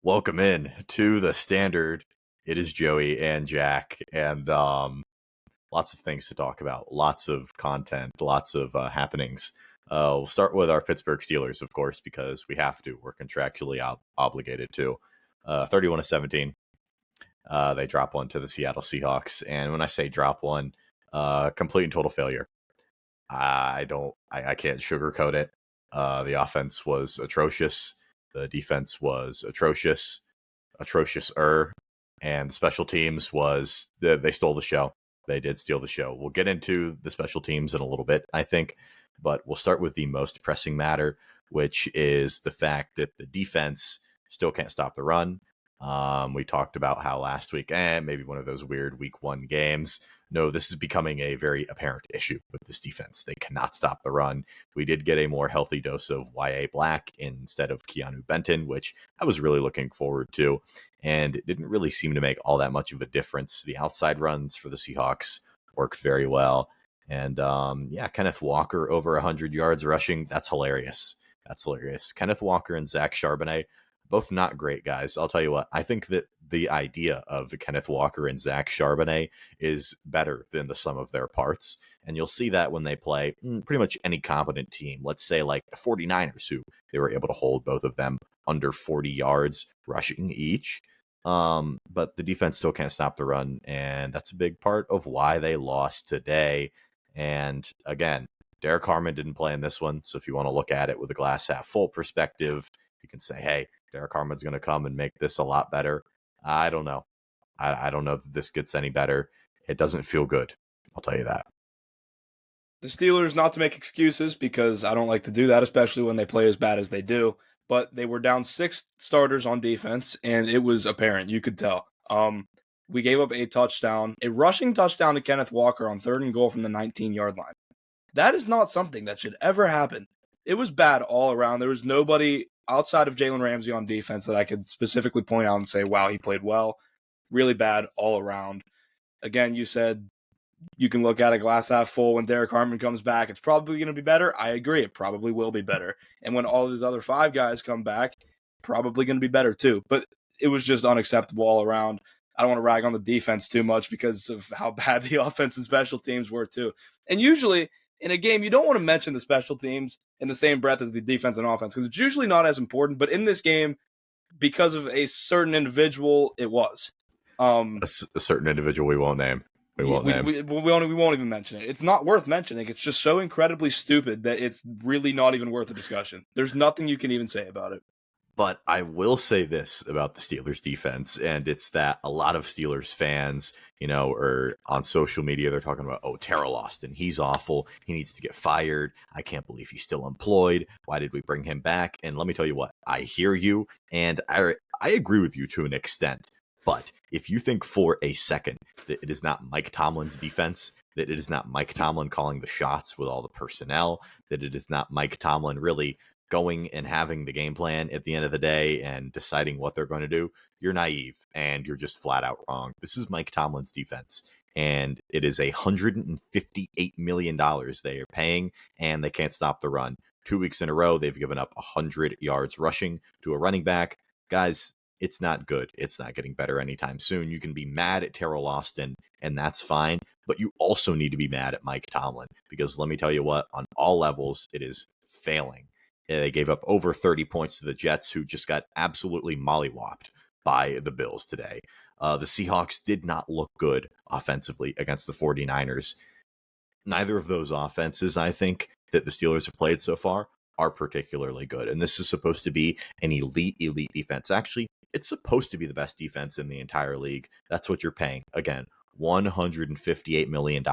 Welcome in to the Standard. It is Joey and Jack, and lots of things to talk about, lots of content, lots of happenings. We'll start with our Pittsburgh Steelers, of course, because we have to. We're contractually obligated to. 31-17. They drop one to the Seattle Seahawks, and when I say drop one, complete and total failure. I can't sugarcoat it. The offense was atrocious. The defense was atrocious, and the special teams was they stole the show. They did steal the show. We'll get into the special teams in a little bit, I think, but we'll start with the most pressing matter, which is the fact that the defense still can't stop the run. We talked about how last week, maybe one of those weird week one games. No, this is becoming a very apparent issue with this defense. They cannot stop the run. We did get a more healthy dose of Y.A. Black instead of Keanu Benton, which I was really looking forward to. And it didn't really seem to make all that much of a difference. The outside runs for the Seahawks worked very well. And Kenneth Walker over 100 yards rushing. That's hilarious. That's hilarious. Kenneth Walker and Zach Charbonnet, both not great guys. I'll tell you what, I think that the idea of Kenneth Walker and Zach Charbonnet is better than the sum of their parts. And you'll see that when they play pretty much any competent team. Let's say like the 49ers, who they were able to hold both of them under 40 yards rushing each. But the defense still can't stop the run. And that's a big part of why they lost today. And again, Derek Harmon didn't play in this one. So if you want to look at it with a glass half full perspective, you can say, hey, Derek Harmon's going to come and make this a lot better. I don't know. I don't know that this gets any better. It doesn't feel good. I'll tell you that. The Steelers, not to make excuses, because I don't like to do that, especially when they play as bad as they do, but they were down 6 starters on defense, and it was apparent. You could tell. We gave up a rushing touchdown to Kenneth Walker on 3rd and goal from the 19-yard line. That is not something that should ever happen. It was bad all around. There was nobody outside of Jalen Ramsey on defense that I could specifically point out and say, wow, he played well. Really bad all around. Again, you said you can look at a glass half full when Derek Harmon comes back. It's probably going to be better. I agree. It probably will be better. And when all these other 5 guys come back, probably going to be better too. But it was just unacceptable all around. I don't want to rag on the defense too much because of how bad the offense and special teams were too. And usually in a game, you don't want to mention the special teams in the same breath as the defense and offense because it's usually not as important. But in this game, because of a certain individual, it was. A certain individual we won't name. We won't even mention it. It's not worth mentioning. It's just so incredibly stupid that it's really not even worth a discussion. There's nothing you can even say about it. But I will say this about the Steelers defense, and it's that a lot of Steelers fans, are on social media, they're talking about, Terrell Austin, he's awful. He needs to get fired. I can't believe he's still employed. Why did we bring him back? And let me tell you what, I hear you, and I agree with you to an extent. But if you think for a second that it is not Mike Tomlin's defense, that it is not Mike Tomlin calling the shots with all the personnel, that it is not Mike Tomlin really going and having the game plan at the end of the day and deciding what they're going to do, you're naive and you're just flat out wrong. This is Mike Tomlin's defense, and it is $158 million they are paying, and they can't stop the run. 2 weeks in a row, they've given up 100 yards rushing to a running back. Guys, it's not good. It's not getting better anytime soon. You can be mad at Terrell Austin, and that's fine, but you also need to be mad at Mike Tomlin, because let me tell you what, on all levels, it is failing. They gave up over 30 points to the Jets, who just got absolutely mollywopped by the Bills today. The Seahawks did not look good offensively against the 49ers. Neither of those offenses, I think, that the Steelers have played so far are particularly good. And this is supposed to be an elite defense. Actually, it's supposed to be the best defense in the entire league. That's what you're paying. Again, $158 million,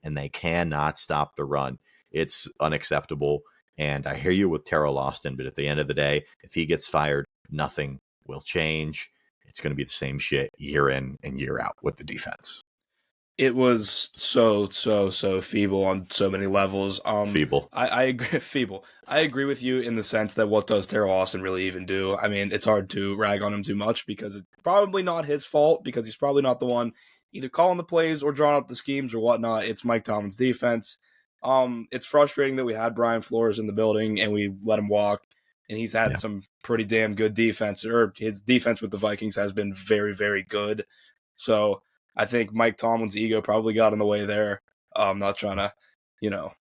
and they cannot stop the run. It's unacceptable. And I hear you with Terrell Austin, but at the end of the day, if he gets fired, nothing will change. It's going to be the same shit year in and year out with the defense. It was so feeble on so many levels. Feeble. I agree. Feeble. I agree with you in the sense that what does Terrell Austin really even do? I mean, it's hard to rag on him too much because it's probably not his fault, because he's probably not the one either calling the plays or drawing up the schemes or whatnot. It's Mike Tomlin's defense. It's frustrating that we had Brian Flores in the building and we let him walk. and he's had some pretty damn good defense, or his defense with the Vikings has been very, very good. So I think Mike Tomlin's ego probably got in the way there. I'm not trying to,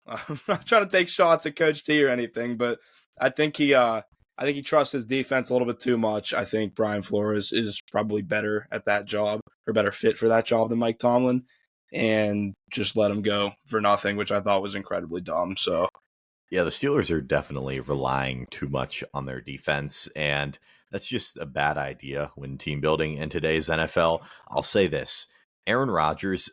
I'm not trying to take shots at Coach T or anything, but I think he trusts his defense a little bit too much. I think Brian Flores is probably better at that job, or better fit for that job than Mike Tomlin, and just let him go for nothing, which I thought was incredibly dumb. So yeah, the Steelers are definitely relying too much on their defense, and that's just a bad idea when team building in today's NFL. I'll say this. Aaron Rodgers,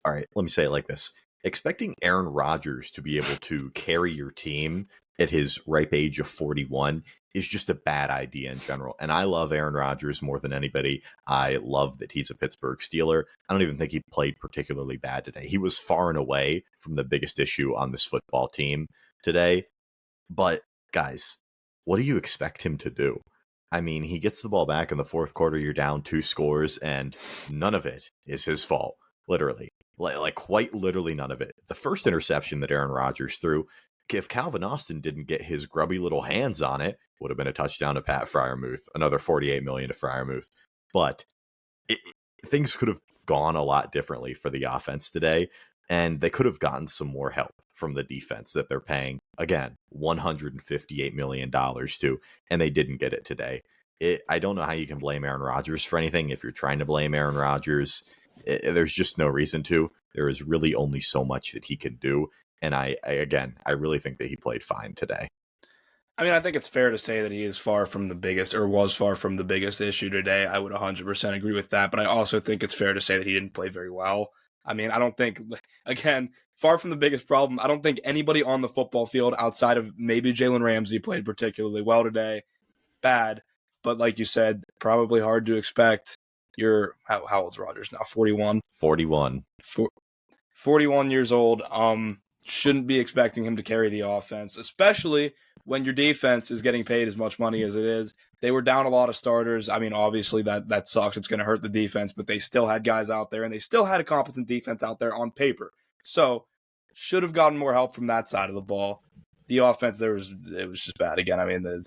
all right, let me say it like this. Expecting Aaron Rodgers to be able to carry your team at his ripe age of 41 is just a bad idea in general. And I love Aaron Rodgers more than anybody. I love that he's a Pittsburgh Steeler. I don't even think he played particularly bad today. He was far and away from the biggest issue on this football team today. But guys, what do you expect him to do? I mean, he gets the ball back in the fourth quarter, you're down 2 scores, and none of it is his fault. Literally. Like quite literally none of it. The first interception that Aaron Rodgers threw, if Calvin Austin didn't get his grubby little hands on it, would have been a touchdown to Pat Freiermuth, another $48 million to Freiermuth. But things could have gone a lot differently for the offense today, and they could have gotten some more help from the defense that they're paying, again, $158 million to, and they didn't get it today. I don't know how you can blame Aaron Rodgers for anything. If you're trying to blame Aaron Rodgers, there's just no reason to. There is really only so much that he can do, and I really think that he played fine today. I mean, I think it's fair to say that he is far from the biggest, or was far from the biggest issue today. I would 100% agree with that, but I also think it's fair to say that he didn't play very well. I mean, I don't think, again, far from the biggest problem, I don't think anybody on the football field outside of maybe Jalen Ramsey played particularly well today. Bad, but like you said, probably hard to expect. How old's Rodgers now? 41? 41. 41 years old. Shouldn't be expecting him to carry the offense, especially when your defense is getting paid as much money as it is. They were down a lot of starters. I mean, obviously that sucks. It's going to hurt the defense, but they still had guys out there, and they still had a competent defense out there on paper. So should have gotten more help from that side of the ball. The offense, it was just bad again. I mean, this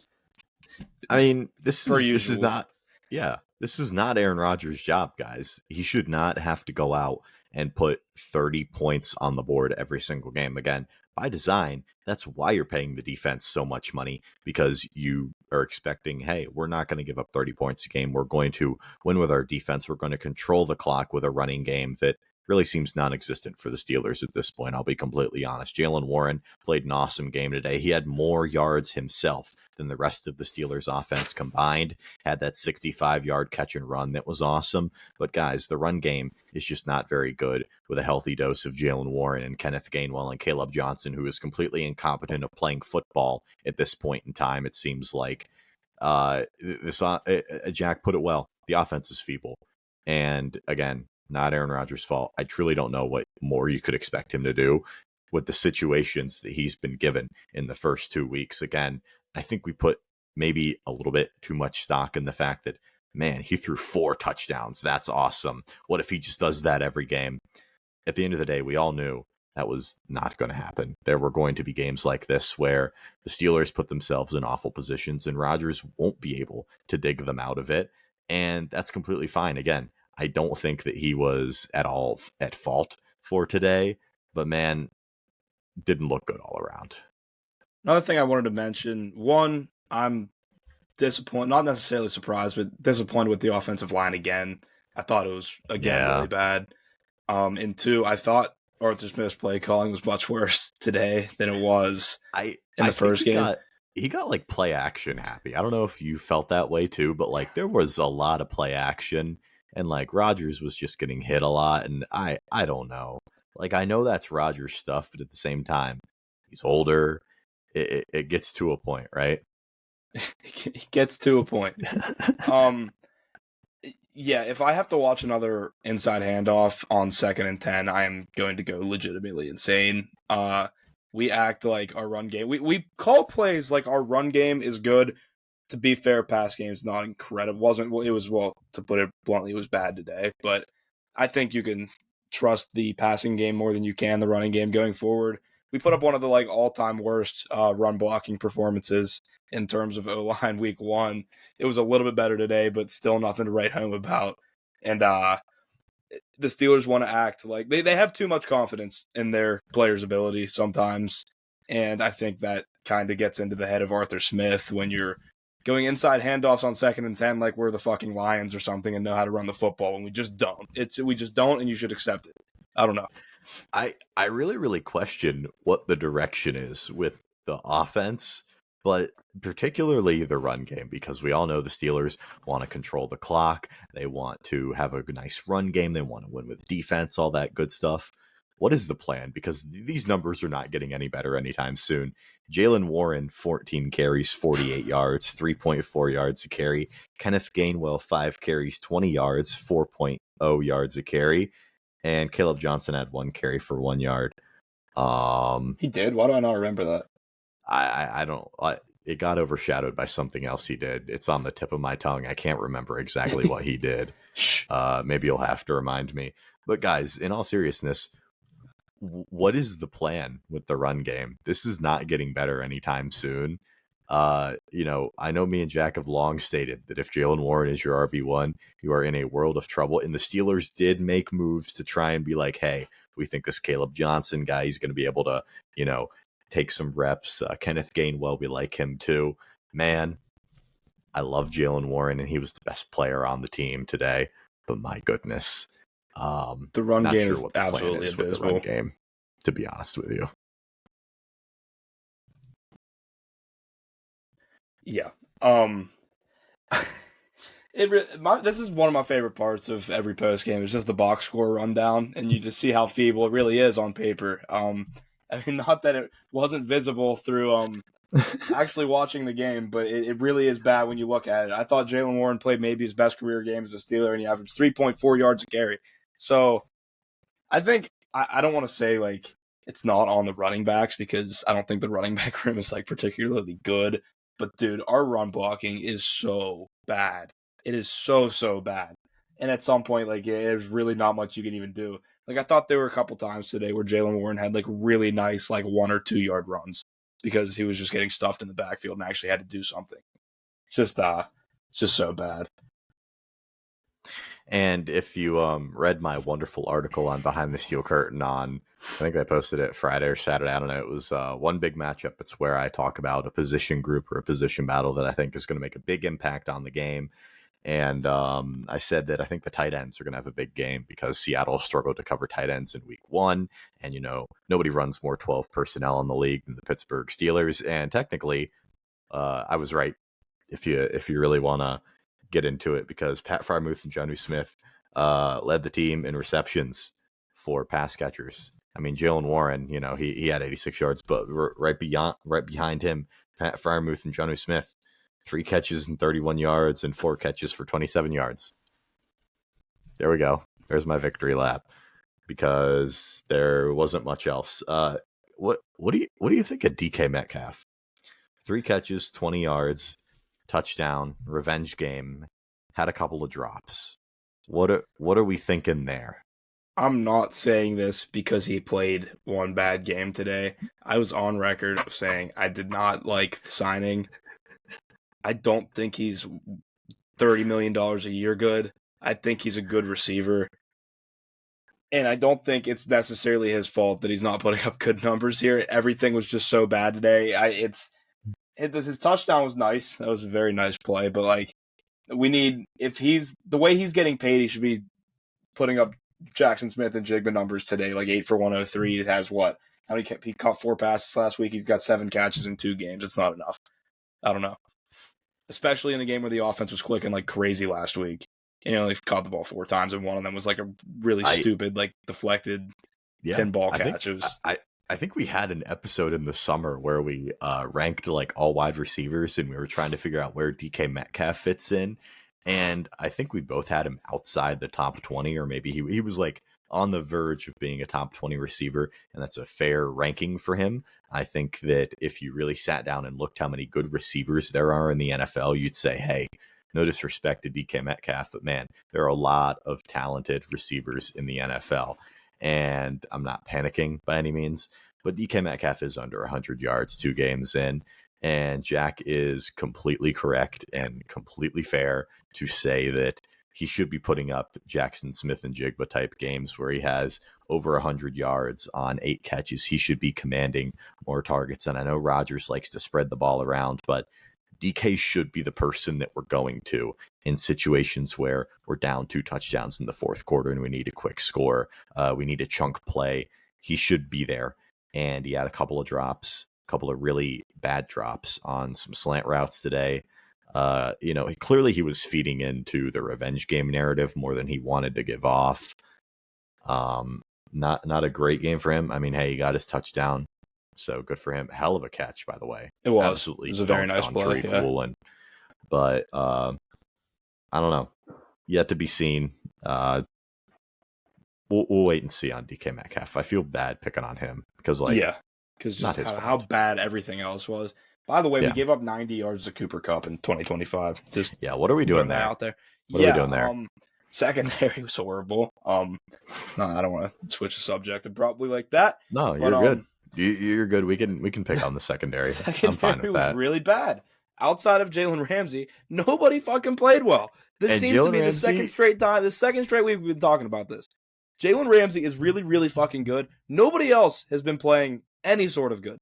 is not Aaron Rodgers' job, guys. He should not have to go out and put 30 points on the board every single game. Again, by design, that's why you're paying the defense so much money, because you are expecting, hey, we're not going to give up 30 points a game. We're going to win with our defense. We're going to control the clock with a running game that really seems non-existent for the Steelers at this point. I'll be completely honest. Jalen Warren played an awesome game today. He had more yards himself than the rest of the Steelers offense combined. Had that 65-yard catch and run that was awesome. But guys, the run game is just not very good with a healthy dose of Jalen Warren and Kenneth Gainwell and Caleb Johnson, who is completely incompetent of playing football at this point in time. It seems like Jack put it well. The offense is feeble. And again, not Aaron Rodgers' fault. I truly don't know what more you could expect him to do with the situations that he's been given in the first 2 weeks. Again, I think we put maybe a little bit too much stock in the fact that, man, he threw 4 touchdowns. That's awesome. What if he just does that every game? At the end of the day, we all knew that was not going to happen. There were going to be games like this where the Steelers put themselves in awful positions and Rodgers won't be able to dig them out of it. And that's completely fine. Again, I don't think that he was at all at fault for today, but man, didn't look good all around. Another thing I wanted to mention, one, I'm disappointed, not necessarily surprised, but disappointed with the offensive line again. I thought it was, really bad. And 2, I thought Arthur Smith's play calling was much worse today than it was in the first game. He got like play action happy. I don't know if you felt that way too, but like there was a lot of play action. And like Rodgers was just getting hit a lot, and I don't know. Like I know that's Rodgers stuff, but at the same time, he's older. It gets to a point, right? It gets to a point. Yeah, if I have to watch another inside handoff on 2nd and 10, I am going to go legitimately insane. We act like our run game. We call plays like our run game is good. To be fair, pass game is not incredible. It was, to put it bluntly, it was bad today. But I think you can trust the passing game more than you can the running game going forward. we put up one of the like all-time worst run blocking performances in terms of O-line week 1. It was a little bit better today, but still nothing to write home about. And the Steelers want to act like they have too much confidence in their players' ability sometimes. And I think that kind of gets into the head of Arthur Smith when you're going inside handoffs on 2nd and 10 like we're the fucking Lions or something and know how to run the football, and we just don't. We just don't, and you should accept it. I don't know. I really, really question what the direction is with the offense, but particularly the run game, because we all know the Steelers want to control the clock. They want to have a nice run game. They want to win with defense, all that good stuff. What is the plan? Because these numbers are not getting any better anytime soon. Jalen Warren, 14 carries, 48 yards, 3.4 yards a carry. Kenneth Gainwell, 5 carries, 20 yards, 4.0 yards a carry. And Caleb Johnson had 1 carry for 1 yard. He did? Why do I not remember that? I don't. It got overshadowed by something else he did. It's on the tip of my tongue. I can't remember exactly what he did. Maybe you'll have to remind me. But guys, in all seriousness, what is the plan with the run game? This is not getting better anytime soon. I know me and Jack have long stated that if Jalen Warren is your RB1, you are in a world of trouble. And the Steelers did make moves to try and be like, hey, we think this Caleb Johnson guy is going to be able to, take some reps. Kenneth Gainwell, we like him too. Man, I love Jalen Warren, and he was the best player on the team today. But my goodness, the run not game sure is what the plan absolutely is with the run game, to be honest with you. Yeah. This is one of my favorite parts of every post game. It's just the box score rundown, and you just see how feeble it really is on paper. Not that it wasn't visible through actually watching the game, but it really is bad when you look at it. I thought Jalen Warren played maybe his best career game as a Steeler, and he averaged 3.4 yards a carry. So I think I don't want to say like it's not on the running backs, because I don't think the running back room is like particularly good. But dude, our run blocking is so bad. It is so bad. And at some point, like, there's really not much you can even do. Like, I thought there were a couple times today where Jalen Warren had like really nice like 1 or 2 yard runs because he was just getting stuffed in the backfield and actually had to do something. It's just so bad. And if you read my wonderful article on Behind the Steel Curtain on, I think I posted it Friday or Saturday, I don't know, it was One Big Matchup. It's where I talk about a position group or a position battle that I think is going to make a big impact on the game. And I said that I think the tight ends are going to have a big game because Seattle struggled to cover tight ends in week 1. And, nobody runs more 12 personnel in the league than the Pittsburgh Steelers. And technically, I was right if you really want to get into it, because Pat Freiermuth and Jonnu Smith led the team in receptions for pass catchers. I mean, Jalen Warren, he had 86 yards, but right behind him, Pat Freiermuth and Jonnu Smith, 3 catches and 31 yards and 4 catches for 27 yards. There we go. There's my victory lap, because there wasn't much else. What do you think of DK Metcalf? 3 catches, 20 yards, touchdown, revenge game, had a couple of drops. What are we thinking there? I'm not saying this because he played one bad game today. I was on record of saying I did not like the signing. I don't think he's $30 million a year good. I think he's a good receiver. And I don't think it's necessarily his fault that he's not putting up good numbers here. Everything was just so bad today. His touchdown was nice. That was a very nice play. But like, if he's the way he's getting paid, he should be putting up Jackson Smith and Jigba numbers today, like 8 for 103. He has what? He caught 4 passes last week. He's got 7 catches in 2 games. It's not enough. I don't know. Especially in a game where the offense was clicking like crazy last week. They caught the ball 4 times, and one of them was like a really stupid, like deflected pinball catch. I think we had an episode in the summer where we ranked like all wide receivers, and we were trying to figure out where DK Metcalf fits in. And I think we both had him outside the top 20, or maybe he was like on the verge of being a top 20 receiver, and that's a fair ranking for him. I think that if you really sat down and looked how many good receivers there are in the NFL, you'd say, hey, no disrespect to DK Metcalf, but man, there are a lot of talented receivers in the NFL. And I'm not panicking by any means, but DK Metcalf is under 100 yards 2 games in. And Jack is completely correct and completely fair to say that he should be putting up Jackson Smith and Jigba type games where he has over 100 yards on 8 catches. He should be commanding more targets. And I know Rodgers likes to spread the ball around, but DK should be the person that we're going to in situations where we're down 2 touchdowns in the fourth quarter and we need a quick score. We need a chunk play. He should be there. And he had a couple of drops, a couple of really bad drops on some slant routes today. Clearly he was feeding into the revenge game narrative more than he wanted to give off. Not a great game for him. I mean, hey, he got his touchdown, so good for him. Hell of a catch, by the way. It was. Absolutely. It was a very nice play. Yeah. Cool. But I don't know. Yet to be seen. We'll wait and see on DK Metcalf. I feel bad picking on him because because just how bad everything else was. By the way, we gave up 90 yards to Cooper Kupp in 2025. What are we doing there? Out there? What are we doing there? Secondary was horrible. No, I don't want to switch the subject abruptly like that. No, you're good. You're good. We can pick on the secondary. I'm fine with that. Was really bad. Outside of Jalen Ramsey, nobody fucking played well. This seems to be the second straight week we've been talking about this. Jalen Ramsey is really, really fucking good. Nobody else has been playing any sort of good,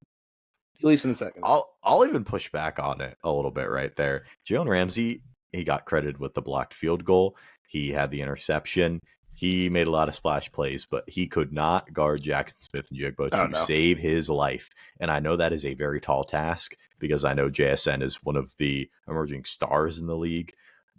at least in the second. I'll even push back on it a little bit right there. Jalen Ramsey, he got credited with the blocked field goal. He had the interception. He made a lot of splash plays, but he could not guard Jackson Smith and Jigba to save his life. And I know that is a very tall task because I know JSN is one of the emerging stars in the league.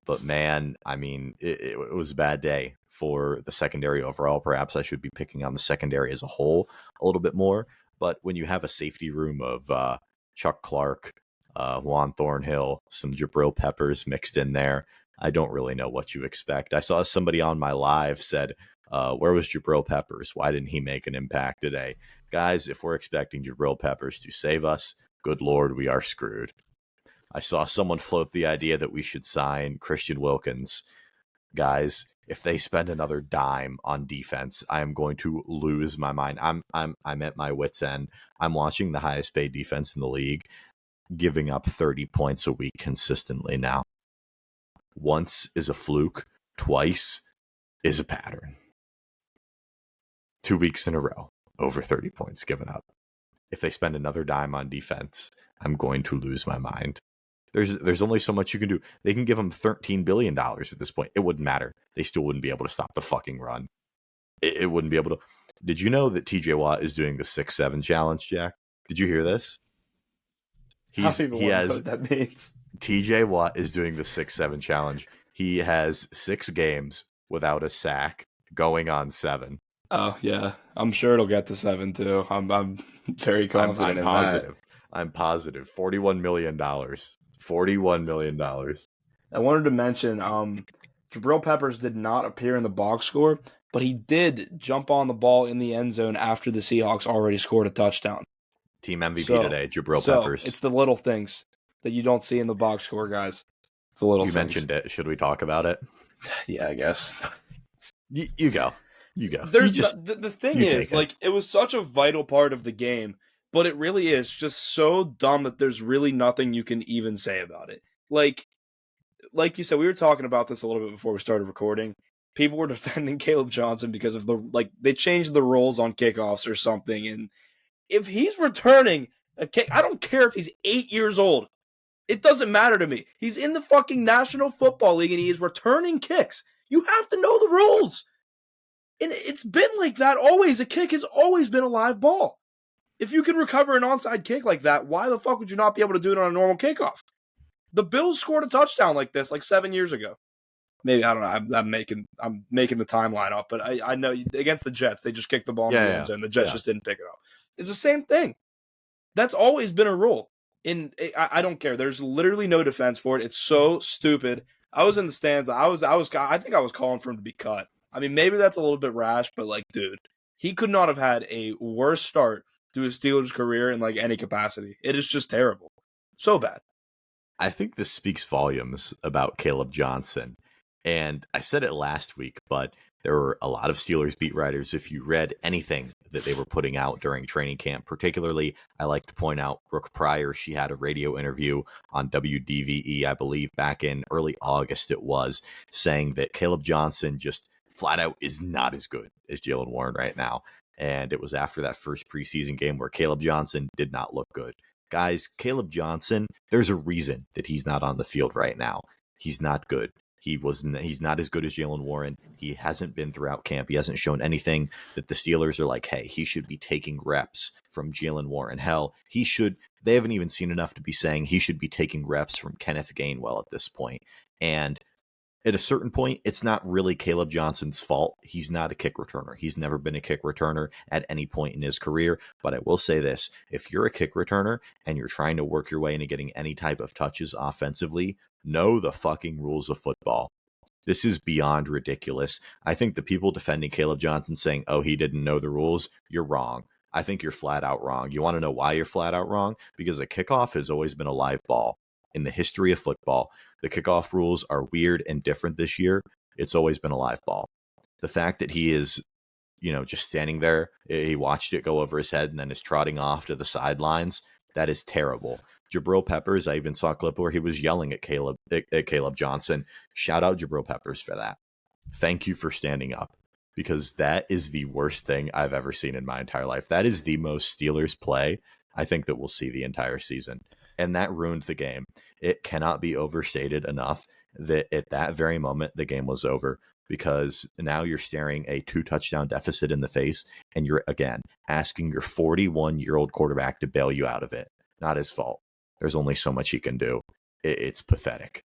But man, I mean, it was a bad day for the secondary overall. Perhaps I should be picking on the secondary as a whole a little bit more. But when you have a safety room of Chuck Clark, Juan Thornhill, some Jabril Peppers mixed in there, I don't really know what you expect. I saw somebody on my live said, where was Jabril Peppers? Why didn't he make an impact today? Guys, if we're expecting Jabril Peppers to save us, good Lord, we are screwed. I saw someone float the idea that we should sign Christian Wilkins. Guys, if they spend another dime on defense, I am going to lose my mind. I'm at my wit's end. I'm watching the highest paid defense in the league, giving up 30 points a week consistently now. Once is a fluke, twice is a pattern. 2 weeks in a row, over 30 points given up. If they spend another dime on defense, I'm going to lose my mind. There's only so much you can do. They can give them $13 billion at this point. It wouldn't matter. They still wouldn't be able to stop the fucking run. It wouldn't be able to. Did you know that TJ Watt is doing the 6-7 challenge, Jack? Did you hear this? He has what that means. TJ Watt is doing the 6-7 challenge. He has 6 games without a sack, going on 7. Oh yeah, I'm sure it'll get to 7 too. I'm very confident in positive. that. I'm positive. $41 million. $41 million. I wanted to mention, Jabril Peppers did not appear in the box score, but he did jump on the ball in the end zone after the Seahawks already scored a touchdown. Team MVP today, Jabril Peppers. It's the little things that you don't see in the box score, guys. It's the little things. You mentioned it. Should we talk about it? Yeah, I guess. You go. You go. The thing is, like, it was such a vital part of the game, but it really is just so dumb that there's really nothing you can even say about it. Like you said, we were talking about this a little bit before we started recording. People were defending Caleb Johnson because of they changed the rules on kickoffs or something. And if he's returning a kick, I don't care if he's 8 years old. It doesn't matter to me. He's in the fucking National Football League and he is returning kicks. You have to know the rules. And it's been like that always. A kick has always been a live ball. If you can recover an onside kick like that, why the fuck would you not be able to do it on a normal kickoff? The Bills scored a touchdown like this like 7 years ago. Maybe, I don't know. I'm making the timeline up, but I know against the Jets, they just kicked the ball in the end zone. The Jets just didn't pick it up. It's the same thing. That's always been a rule. I don't care. There's literally no defense for it. It's so stupid. I was in the stands. I think I was calling for him to be cut. I mean, maybe that's a little bit rash, but like, dude, he could not have had a worse start to his Steelers career in like any capacity. It is just terrible. So bad. I think this speaks volumes about Caleb Johnson. And I said it last week, but There were a lot of Steelers beat writers. If you read anything that they were putting out during training camp, particularly, I like to point out Brooke Pryor. She had a radio interview on WDVE, I believe, back in early August it was, saying that Caleb Johnson just flat out is not as good as Jaylen Warren right now. And it was after that first preseason game where Caleb Johnson did not look good. Guys, Caleb Johnson, there's a reason that he's not on the field right now. He's not good. He's not as good as Jaylen Warren. He hasn't been throughout camp. He hasn't shown anything that the Steelers are like, hey, he should be taking reps from Jaylen Warren. Hell, they haven't even seen enough to be saying he should be taking reps from Kenneth Gainwell at this point. And at a certain point, it's not really Caleb Johnson's fault. He's not a kick returner. He's never been a kick returner at any point in his career. But I will say this, if you're a kick returner and you're trying to work your way into getting any type of touches offensively, know the fucking rules of football. This is beyond ridiculous. I think the people defending Caleb Johnson saying, oh, he didn't know the rules, you're wrong. I think you're flat out wrong. You want to know why you're flat out wrong? Because a kickoff has always been a live ball. In the history of football, the kickoff rules are weird and different this year. It's always been a live ball. The fact that he is, just standing there, he watched it go over his head and then is trotting off to the sidelines, that is terrible. Jabril Peppers, I even saw a clip where he was yelling at Caleb Johnson. Shout out Jabril Peppers for that. Thank you for standing up, because that is the worst thing I've ever seen in my entire life. That is the most Steelers play I think that we'll see the entire season. And that ruined the game. It cannot be overstated enough that at that very moment, the game was over, because now you're staring a 2-touchdown deficit in the face, and you're, again, asking your 41-year-old quarterback to bail you out of it. Not his fault. There's only so much he can do. It's pathetic.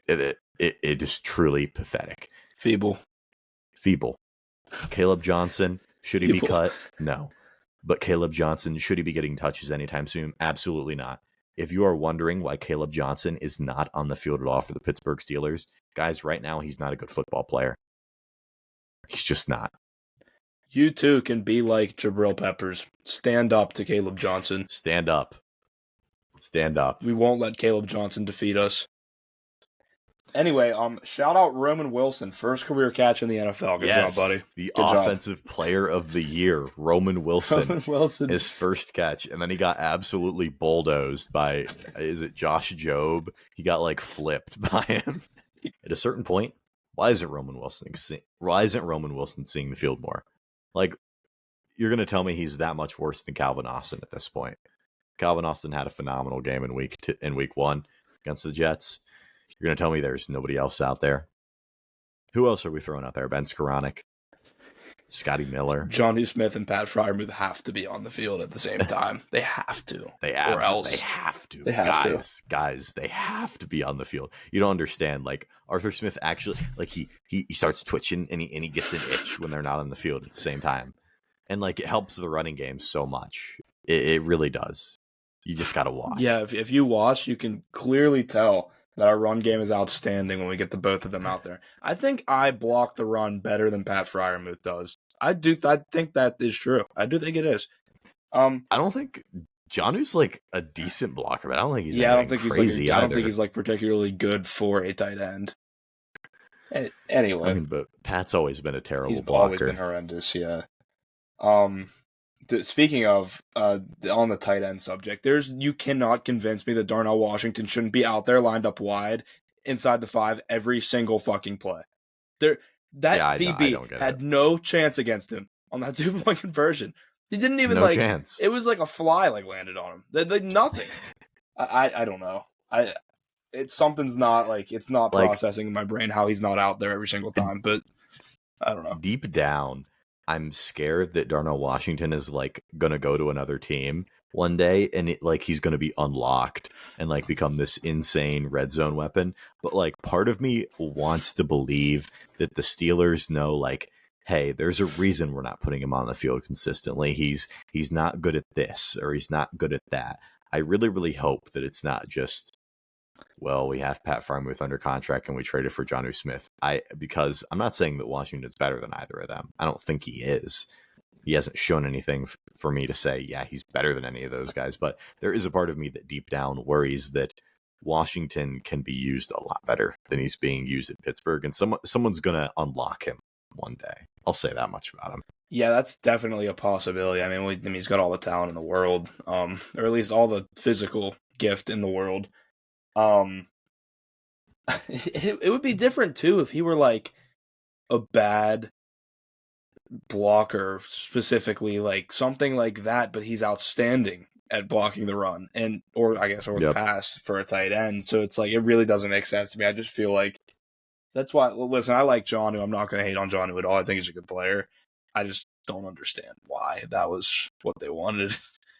It is truly pathetic. Feeble. Caleb Johnson, should he be cut? No. But Caleb Johnson, should he be getting touches anytime soon? Absolutely not. If you are wondering why Caleb Johnson is not on the field at all for the Pittsburgh Steelers, guys, right now he's not a good football player. He's just not. You too can be like Jabril Peppers. Stand up to Caleb Johnson. Stand up. We won't let Caleb Johnson defeat us. Anyway, shout out Roman Wilson, first career catch in the NFL. Good job, buddy. The Good offensive player of the year, Roman Wilson. His first catch, and then he got absolutely bulldozed by, is it Josh Jobe? He got flipped by him. At a certain point, why isn't Roman Wilson seeing the field more? You're going to tell me he's that much worse than Calvin Austin at this point. Calvin Austin had a phenomenal game in week 1 against the Jets. You're going to tell me there's nobody else out there? Who else are we throwing out there? Ben Skoranek, Scotty Miller. Johnny Smith and Pat Fryermuth have to be on the field at the same time. They have to. They have to. Guys, they have to be on the field. You don't understand. Arthur Smith actually, he starts twitching and he gets an itch when they're not on the field at the same time. And it helps the running game so much. It really does. You just got to watch. Yeah, if you watch, you can clearly tell that our run game is outstanding when we get the both of them out there. I think I block the run better than Pat Fryermuth does. I think that is true. I do think it is. I don't think Jonu's a decent blocker, but I don't think he's crazy. I don't think he's particularly good for a tight end. Anyway, but Pat's always been a terrible blocker. He's always been horrendous. Yeah. Speaking of on the tight end subject, you cannot convince me that Darnell Washington shouldn't be out there lined up wide inside the 5 every single fucking play. DB had no chance against him on that 2-point conversion. He didn't even chance. It was a fly landed on him. Nothing. I don't know. Something's not it's not processing in my brain how he's not out there every single time. But I don't know. Deep down, I'm scared that Darnell Washington is going to go to another team one day and he's going to be unlocked and become this insane red zone weapon. But part of me wants to believe that the Steelers know hey, there's a reason we're not putting him on the field consistently. He's not good at this or he's not good at that. I really, really hope that it's not just, well, we have Pat Fryermuth under contract and we traded for Jonnu Smith. Because I'm not saying that Washington's better than either of them. I don't think he is. He hasn't shown anything for me to say, yeah, he's better than any of those guys. But there is a part of me that deep down worries that Washington can be used a lot better than he's being used at Pittsburgh. And someone's going to unlock him one day. I'll say that much about him. Yeah, that's definitely a possibility. I mean, he's got all the talent in the world, or at least all the physical gift in the world. It would be different too if he were like a bad blocker, specifically like something like that, but he's outstanding at blocking the run or the pass for a tight end. So it's like it really doesn't make sense to me. I just feel like that's why. Listen, I like Jonnu. I'm not going to hate on Jonnu at all. I think he's a good player. I just don't understand why that was what they wanted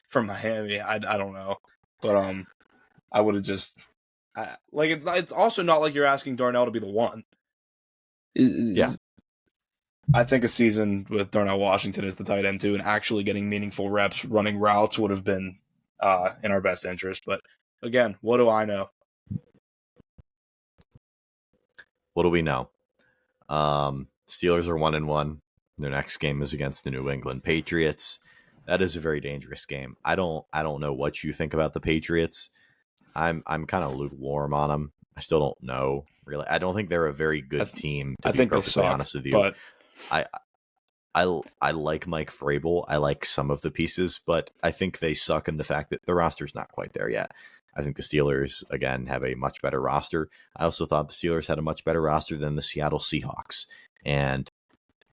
from Miami. I don't know, but I would have just it's also not like you're asking Darnell to be the one. Yeah. I think a season with Darnell Washington as the tight end too, and actually getting meaningful reps running routes would have been in our best interest. But again, what do I know? What do we know? Steelers are 1-1. Their next game is against the New England Patriots. That is a very dangerous game. I don't know what you think about the Patriots. I'm kind of lukewarm on them. I still don't know really. I don't think they're a very good team. To be perfectly honest with you, but I like Mike Vrabel. I like some of the pieces, but I think they suck in the fact that the roster's not quite there yet. I think the Steelers, again, have a much better roster. I also thought the Steelers had a much better roster than the Seattle Seahawks, and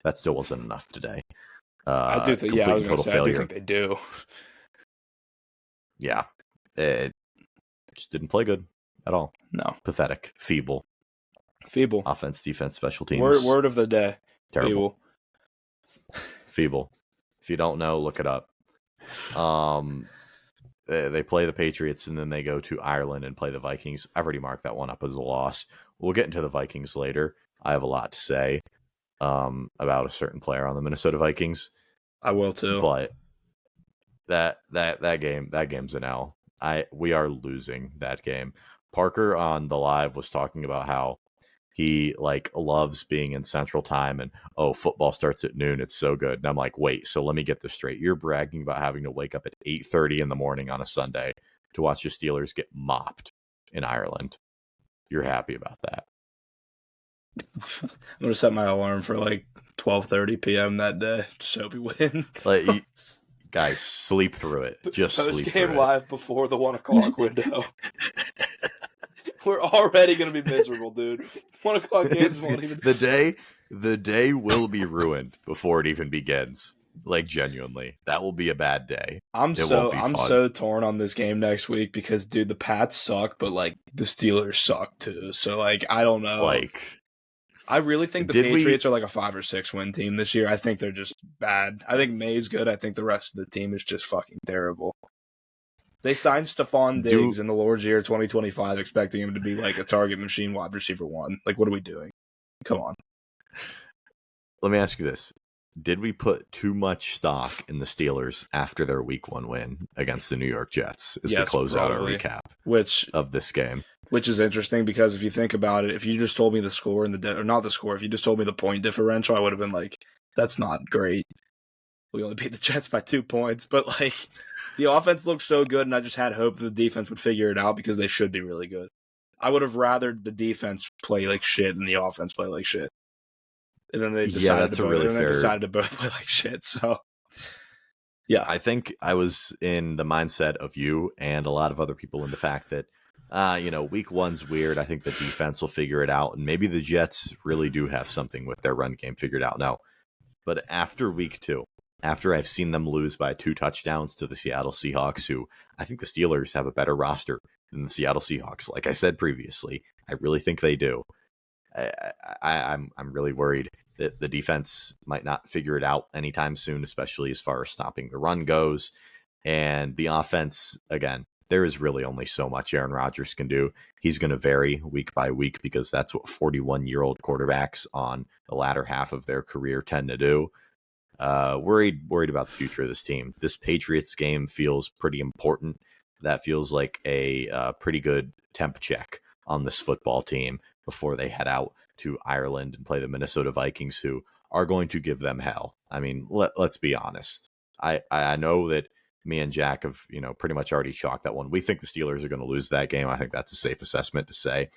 that still wasn't enough today. I do think, I was going to say, failure. I do think they do. Yeah. It just didn't play good at all. No. Pathetic. Feeble. Offense, defense, special teams. Word of the day. Terrible. Feeble. If you don't know, look it up. They play the Patriots and then they go to Ireland and play the Vikings. I've already marked that one up as a loss. We'll get into the Vikings later. I have a lot to say about a certain player on the Minnesota Vikings. I will too. But that game's an L. We are losing that game. Parker on the live was talking about how he loves being in Central Time and football starts at noon. It's so good. And I'm like, wait, so let me get this straight. You're bragging about having to wake up at 8:30 in the morning on a Sunday to watch your Steelers get mopped in Ireland. You're happy about that. I'm gonna set my alarm for 12:30 p.m. that day. Just hope we win. Guys, sleep through it. Just sleep through it. Post-game live before the 1 o'clock window. We're already going to be miserable, dude. 1 o'clock games won't even... The day will be ruined before it even begins. Genuinely. That will be a bad day. I'm so torn on this game next week because, dude, the Pats suck, but, the Steelers suck, too. So, I don't know. I really think the Patriots are a 5 or 6 win team this year. I think they're just bad. I think May's good. I think the rest of the team is just fucking terrible. They signed Stephon Diggs in the Lord's year 2025, expecting him to be a target machine wide receiver 1. What are we doing? Come on. Let me ask you this. Did we put too much stock in the Steelers after their week 1 win against the New York Jets as we close out our recap of this game? Which is interesting because if you think about it, if you just told me the score and or not the score, if you just told me the point differential, I would have been that's not great. We only beat the Jets by 2 points, but the offense looked so good, and I just had hope the defense would figure it out because they should be really good. I would have rathered the defense play like shit than the offense play like shit. And then they decided to both play like shit. So, yeah. I think I was in the mindset of you and a lot of other people in the fact that, week 1's weird. I think the defense will figure it out. And maybe the Jets really do have something with their run game figured out now. But after week 2, after I've seen them lose by 2 touchdowns to the Seattle Seahawks, who I think the Steelers have a better roster than the Seattle Seahawks. Like I said previously, I really think they do. I'm really worried that the defense might not figure it out anytime soon, especially as far as stopping the run goes. And the offense, again, there is really only so much Aaron Rodgers can do. He's going to vary week by week because that's what 41-year-old quarterbacks on the latter half of their career tend to do. Worried about the future of this team. This Patriots game feels pretty important. That feels like a pretty good temp check on this football team before they head out to Ireland and play the Minnesota Vikings, who are going to give them hell. I mean, let's be honest. I know that me and Jack have, pretty much already chalked that one. We think the Steelers are going to lose that game. I think that's a safe assessment to say.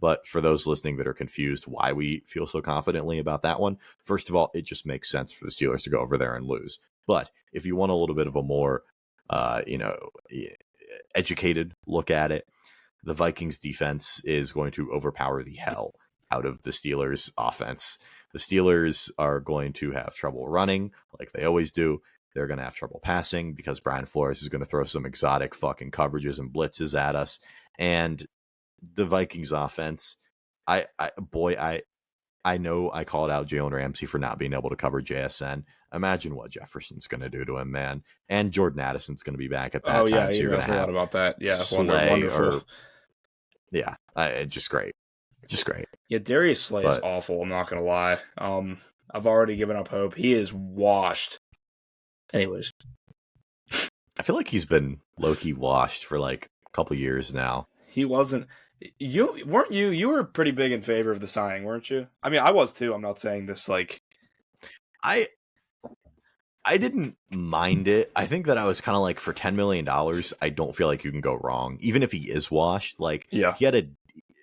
But for those listening that are confused why we feel so confidently about that one, first of all, it just makes sense for the Steelers to go over there and lose. But if you want a little bit of a more, educated look at it, the Vikings defense is going to overpower the hell out of the Steelers offense. The Steelers are going to have trouble running like they always do. They're going to have trouble passing because Brian Flores is going to throw some exotic fucking coverages and blitzes at us. And the Vikings offense, I know I called out Jalen Ramsey for not being able to cover JSN. Imagine what Jefferson's going to do to him, man. And Jordan Addison's going to be back at that time. Yeah, so you're going to have about that. Yeah, wonderful. Just great. Just great. Yeah, Darius Slay is awful. I'm not going to lie. I've already given up hope. He is washed. Anyways. I feel like he's been low-key washed for like a couple years now. He wasn't. You were pretty big in favor of the signing, weren't you? I mean, I was too. I'm not saying this like I didn't mind it. I think that I was kind of like, for $10 million, I don't feel like you can go wrong. Even if he is washed, like, yeah. He had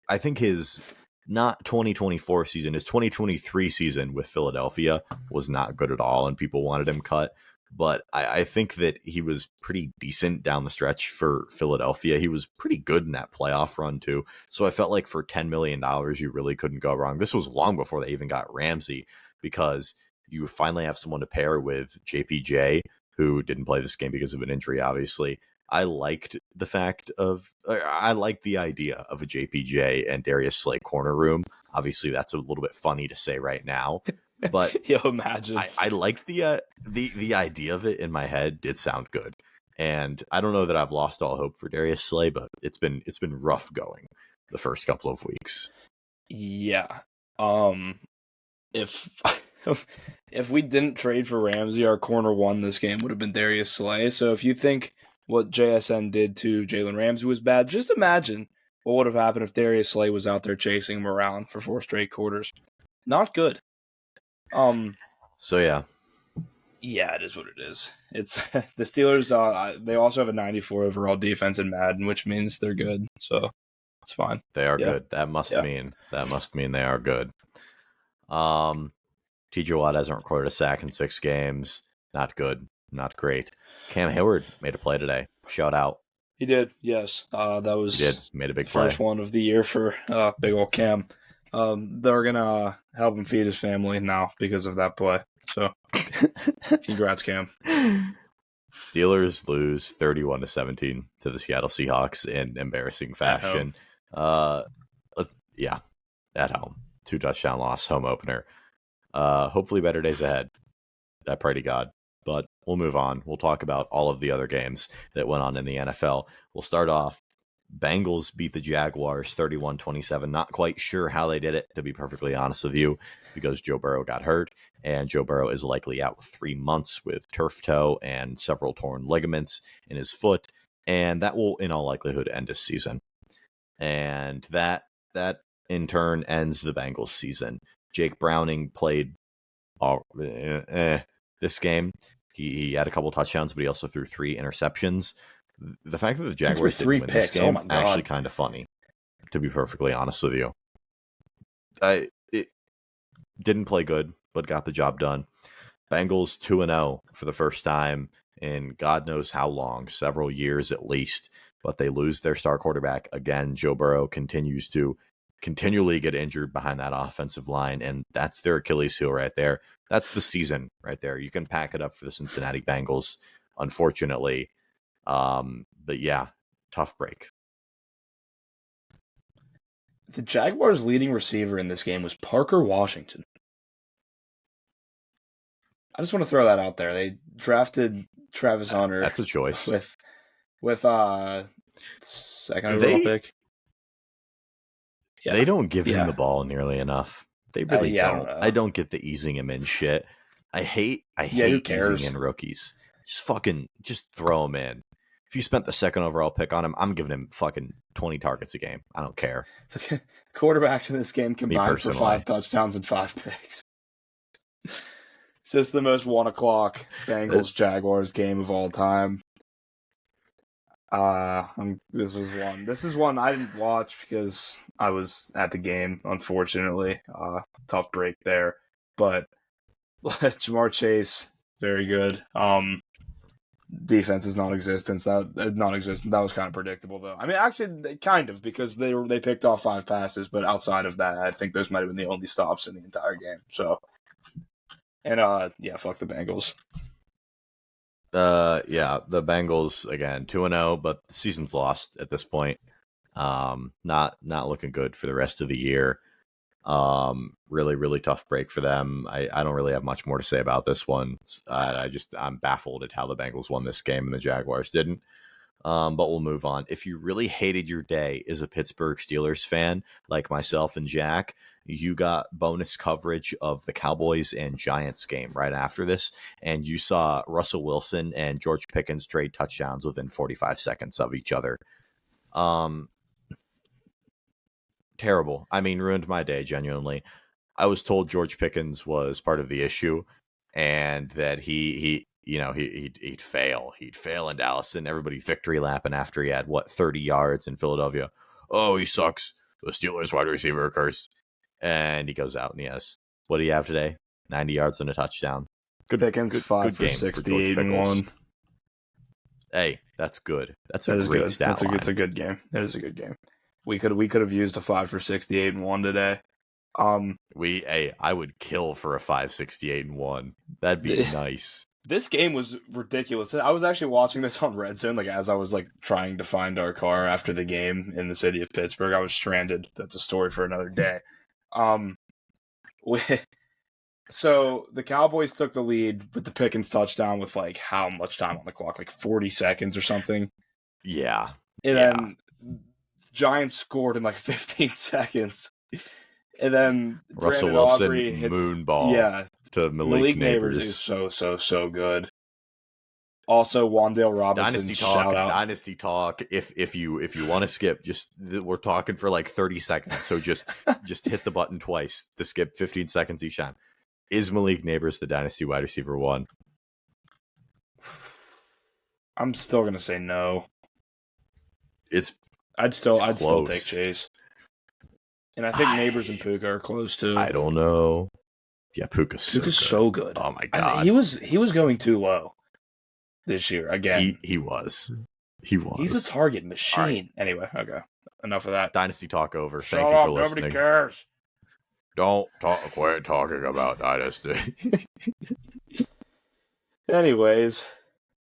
I think his not 2024 season, his 2023 season with Philadelphia was not good at all, and people wanted him cut. But I think that he was pretty decent down the stretch for Philadelphia. He was pretty good in that playoff run too. So I felt like for $10 million, you really couldn't go wrong. This was long before they even got Ramsey, because you finally have someone to pair with JPJ, who didn't play this game because of an injury, obviously. I liked the idea of a JPJ and Darius Slay corner room. Obviously, that's a little bit funny to say right now, but imagine. I liked the idea of it in my head. Did sound good, and I don't know that I've lost all hope for Darius Slay, but it's been rough going the first couple of weeks. Yeah. If if we didn't trade for Ramsey, our corner one this game would have been Darius Slay. So if you think what JSN did to Jalen Ramsey was bad, just imagine what would have happened if Darius Slay was out there chasing him around for 4 straight quarters. Not good. So yeah, it is what it is. It's the Steelers. They also have a 94 overall defense in Madden, which means they're good. So it's fine. They are good. That must mean they are good. TJ Watt hasn't recorded a sack in 6 games. Not good. Not great. Cam Hayward made a play today. Shout out. He did. Yes. That was. He did. Made a big first play. One of the year for big old Cam. They're gonna help him feed his family now because of that play. So, congrats, Cam. Steelers lose 31-17 to the Seattle Seahawks in embarrassing fashion. At home. 2 touchdown loss, home opener. Hopefully better days ahead. I pray to God. But we'll move on. We'll talk about all of the other games that went on in the NFL. We'll start off. Bengals beat the Jaguars 31-27. Not quite sure how they did it, to be perfectly honest with you, because Joe Burrow got hurt, and Joe Burrow is likely out 3 months with turf toe and several torn ligaments in his foot, and that will, in all likelihood, end his season. And that in turn ends the Bengals season. Jake Browning played this game. He had a couple touchdowns, but he also threw 3 interceptions. The fact that the Jaguars didn't win this game actually kind of funny, to be perfectly honest with you. It didn't play good, but got the job done. Bengals 2-0 for the first time in God knows how long, several years at least, but they lose their star quarterback again. Joe Burrow continues to continually get injured behind that offensive line, and that's their Achilles heel right there. That's the season right there. You can pack it up for the Cincinnati Bengals, unfortunately. But yeah, tough break. The Jaguars' leading receiver in this game was Parker Washington. I just want to throw that out there. They drafted Travis Hunter. That's a choice. With second overall pick. Yeah. They don't give him the ball nearly enough. They really don't. I don't get the easing him in shit. I hate easing in rookies. Just throw him in. If you spent the second overall pick on him, I'm giving him fucking 20 targets a game. I don't care. The quarterbacks in this game combined for 5 touchdowns and 5 picks. It's just the most 1 o'clock Bengals-Jaguars game of all time. This is one I didn't watch because I was at the game, unfortunately. Tough break there. But Jamar Chase, very good. Defense is non-existent. That was kind of predictable, though. I mean, actually, kind of, because they picked off 5 passes, but outside of that, I think those might have been the only stops in the entire game. So, and yeah, fuck the Bengals. Yeah, the Bengals again 2-0, but the season's lost at this point. Not looking good for the rest of the year. Really, really tough break for them. I don't really have much more to say about this one. I'm baffled at how the Bengals won this game and the Jaguars didn't. But we'll move on. If you really hated your day as a Pittsburgh Steelers fan, like myself and Jack, you got bonus coverage of the Cowboys and Giants game right after this, and you saw Russell Wilson and George Pickens trade touchdowns within 45 seconds of each other. Terrible. I mean, ruined my day, genuinely. I was told George Pickens was part of the issue, and that he'd fail. He'd fail in Dallas, and everybody victory lapping after he had 30 yards in Philadelphia. Oh, he sucks. The Steelers wide receiver curse. And he goes out and he has, what do you have today? 90 yards and a touchdown. Good Pickens, 5 for 68 and 1. Hey, that's good. That's a great stat line. It's a good game. It is a good game. We could have used a 5 for 68 and 1 today. I would kill for a 568 and 1. That'd be nice. This game was ridiculous. I was actually watching this on Red Zone, like as I was like trying to find our car after the game in the city of Pittsburgh. I was stranded. That's a story for another day. So the Cowboys took the lead with the Pickens touchdown with like how much time on the clock? Like 40 seconds or something. Yeah. And then the Giants scored in like 15 seconds. And then Russell Wilson moonball to Malik Neighbors. Is so good. Also, Wan'Dale Robinson Dynasty talk. If you want to skip, we're talking for like 30 seconds. So just hit the button twice to skip 15 seconds each time. Is Malik Neighbors the Dynasty wide receiver 1? I'm still gonna say no. I'd still take Chase. And I think Neighbors and Puka are close too. I don't know. Yeah, Puka's so good. Oh my god, he was going too low this year again. He was. He's a target machine. Right. Anyway, okay. Enough of that. Dynasty talk over. Shut Thank you for listening. Nobody cares. Don't quit talking about Dynasty. Anyways,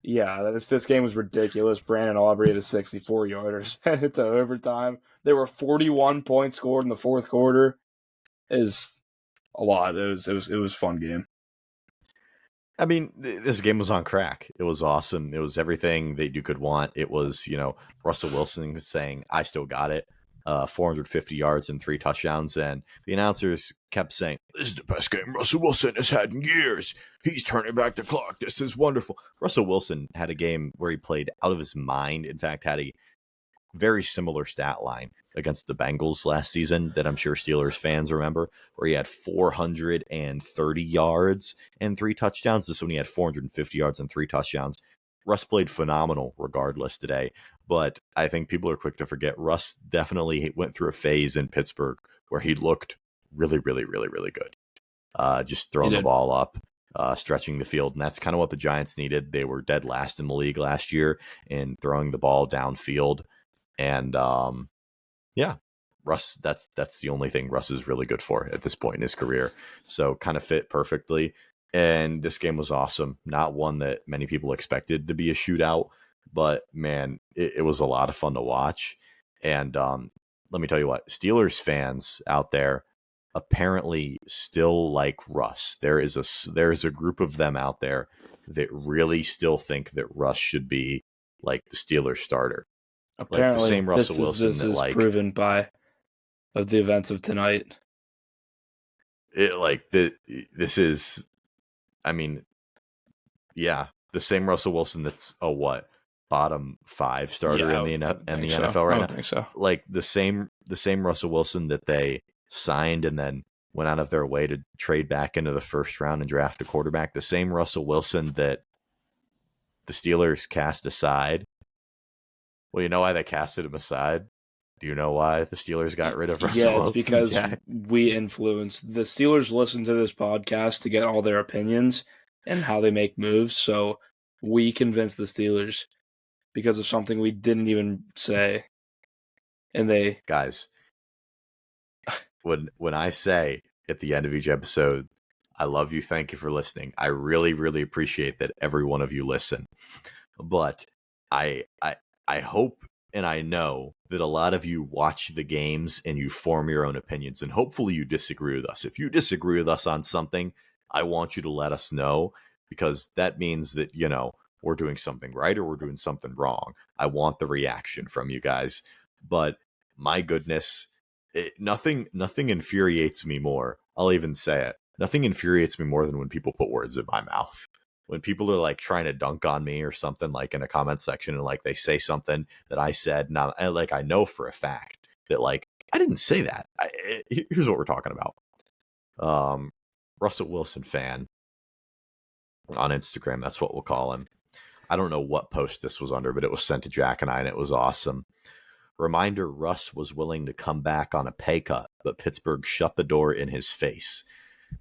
yeah, this game was ridiculous. Brandon Aubrey had a 64-yarder sent it to overtime. There were 41 points scored in the fourth quarter. Is a lot. It was a fun game. I mean, this game was on crack. It was awesome. It was everything that you could want. It was, Russell Wilson saying, "I still got it." 450 yards and 3 touchdowns, and the announcers kept saying, "This is the best game Russell Wilson has had in years. He's turning back the clock. This is wonderful." Russell Wilson had a game where he played out of his mind. In fact, had a very similar stat line against the Bengals last season that I'm sure Steelers fans remember, where he had 430 yards and 3 touchdowns. This one he had 450 yards and 3 touchdowns. Russ played phenomenal regardless today, but I think people are quick to forget Russ definitely went through a phase in Pittsburgh where he looked really, really, really, really good. Just throwing the ball up, stretching the field, and that's kind of what the Giants needed. They were dead last in the league last year in throwing the ball downfield, and Russ, that's the only thing Russ is really good for at this point in his career. So kind of fit perfectly. And this game was awesome. Not one that many people expected to be a shootout, but man, it was a lot of fun to watch. And let me tell you what, Steelers fans out there apparently still like Russ. There's a group of them out there that really still think that Russ should be like the Steelers starter. Apparently, like the same Russell Wilson this is proven by of the events of tonight. This is, I mean, yeah, the same Russell Wilson that's a bottom 5 starter in the NFL right now. I think so. Like the same Russell Wilson that they signed and then went out of their way to trade back into the first round and draft a quarterback. The same Russell Wilson that the Steelers cast aside Well, you know why they casted him aside? Do you know why the Steelers got rid of Russell Yeah, it's Wilson, because Jack? we influence the Steelers listen to this podcast to get all their opinions and how they make moves. So we convinced the Steelers because of something we didn't even say, and they Guys, when I say at the end of each episode, I love you, thank you for listening. I really, really appreciate that every one of you listen. But I I I hope and I know that a lot of you watch the games and you form your own opinions, and hopefully you disagree with us. If you disagree with us on something, I want you to let us know, because that means that, we're doing something right or we're doing something wrong. I want the reaction from you guys. But my goodness, nothing infuriates me more. I'll even say it. Nothing infuriates me more than when people put words in my mouth. When people are like trying to dunk on me or something, like in a comment section, and like they say something that I said, and I know for a fact that like I didn't say that. Here's what we're talking about. Russell Wilson fan on Instagram. That's what we'll call him. I don't know what post this was under, but it was sent to Jack and I, and it was awesome. Reminder: Russ was willing to come back on a pay cut, but Pittsburgh shut the door in his face.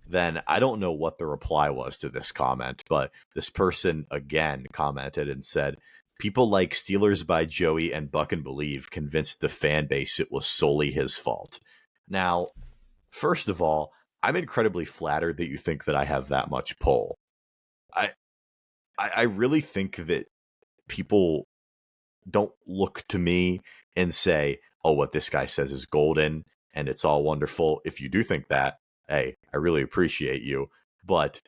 Then I don't know what the reply was to this comment, but this person again commented and said, people like Steelers by Joey and Buck and Believe convinced the fan base it was solely his fault. Now, first of all, I'm incredibly flattered that you think that I have that much pull. I I really think that people don't look to me and say, oh, what this guy says is golden and it's all wonderful. If you do think that, hey, I really appreciate you. But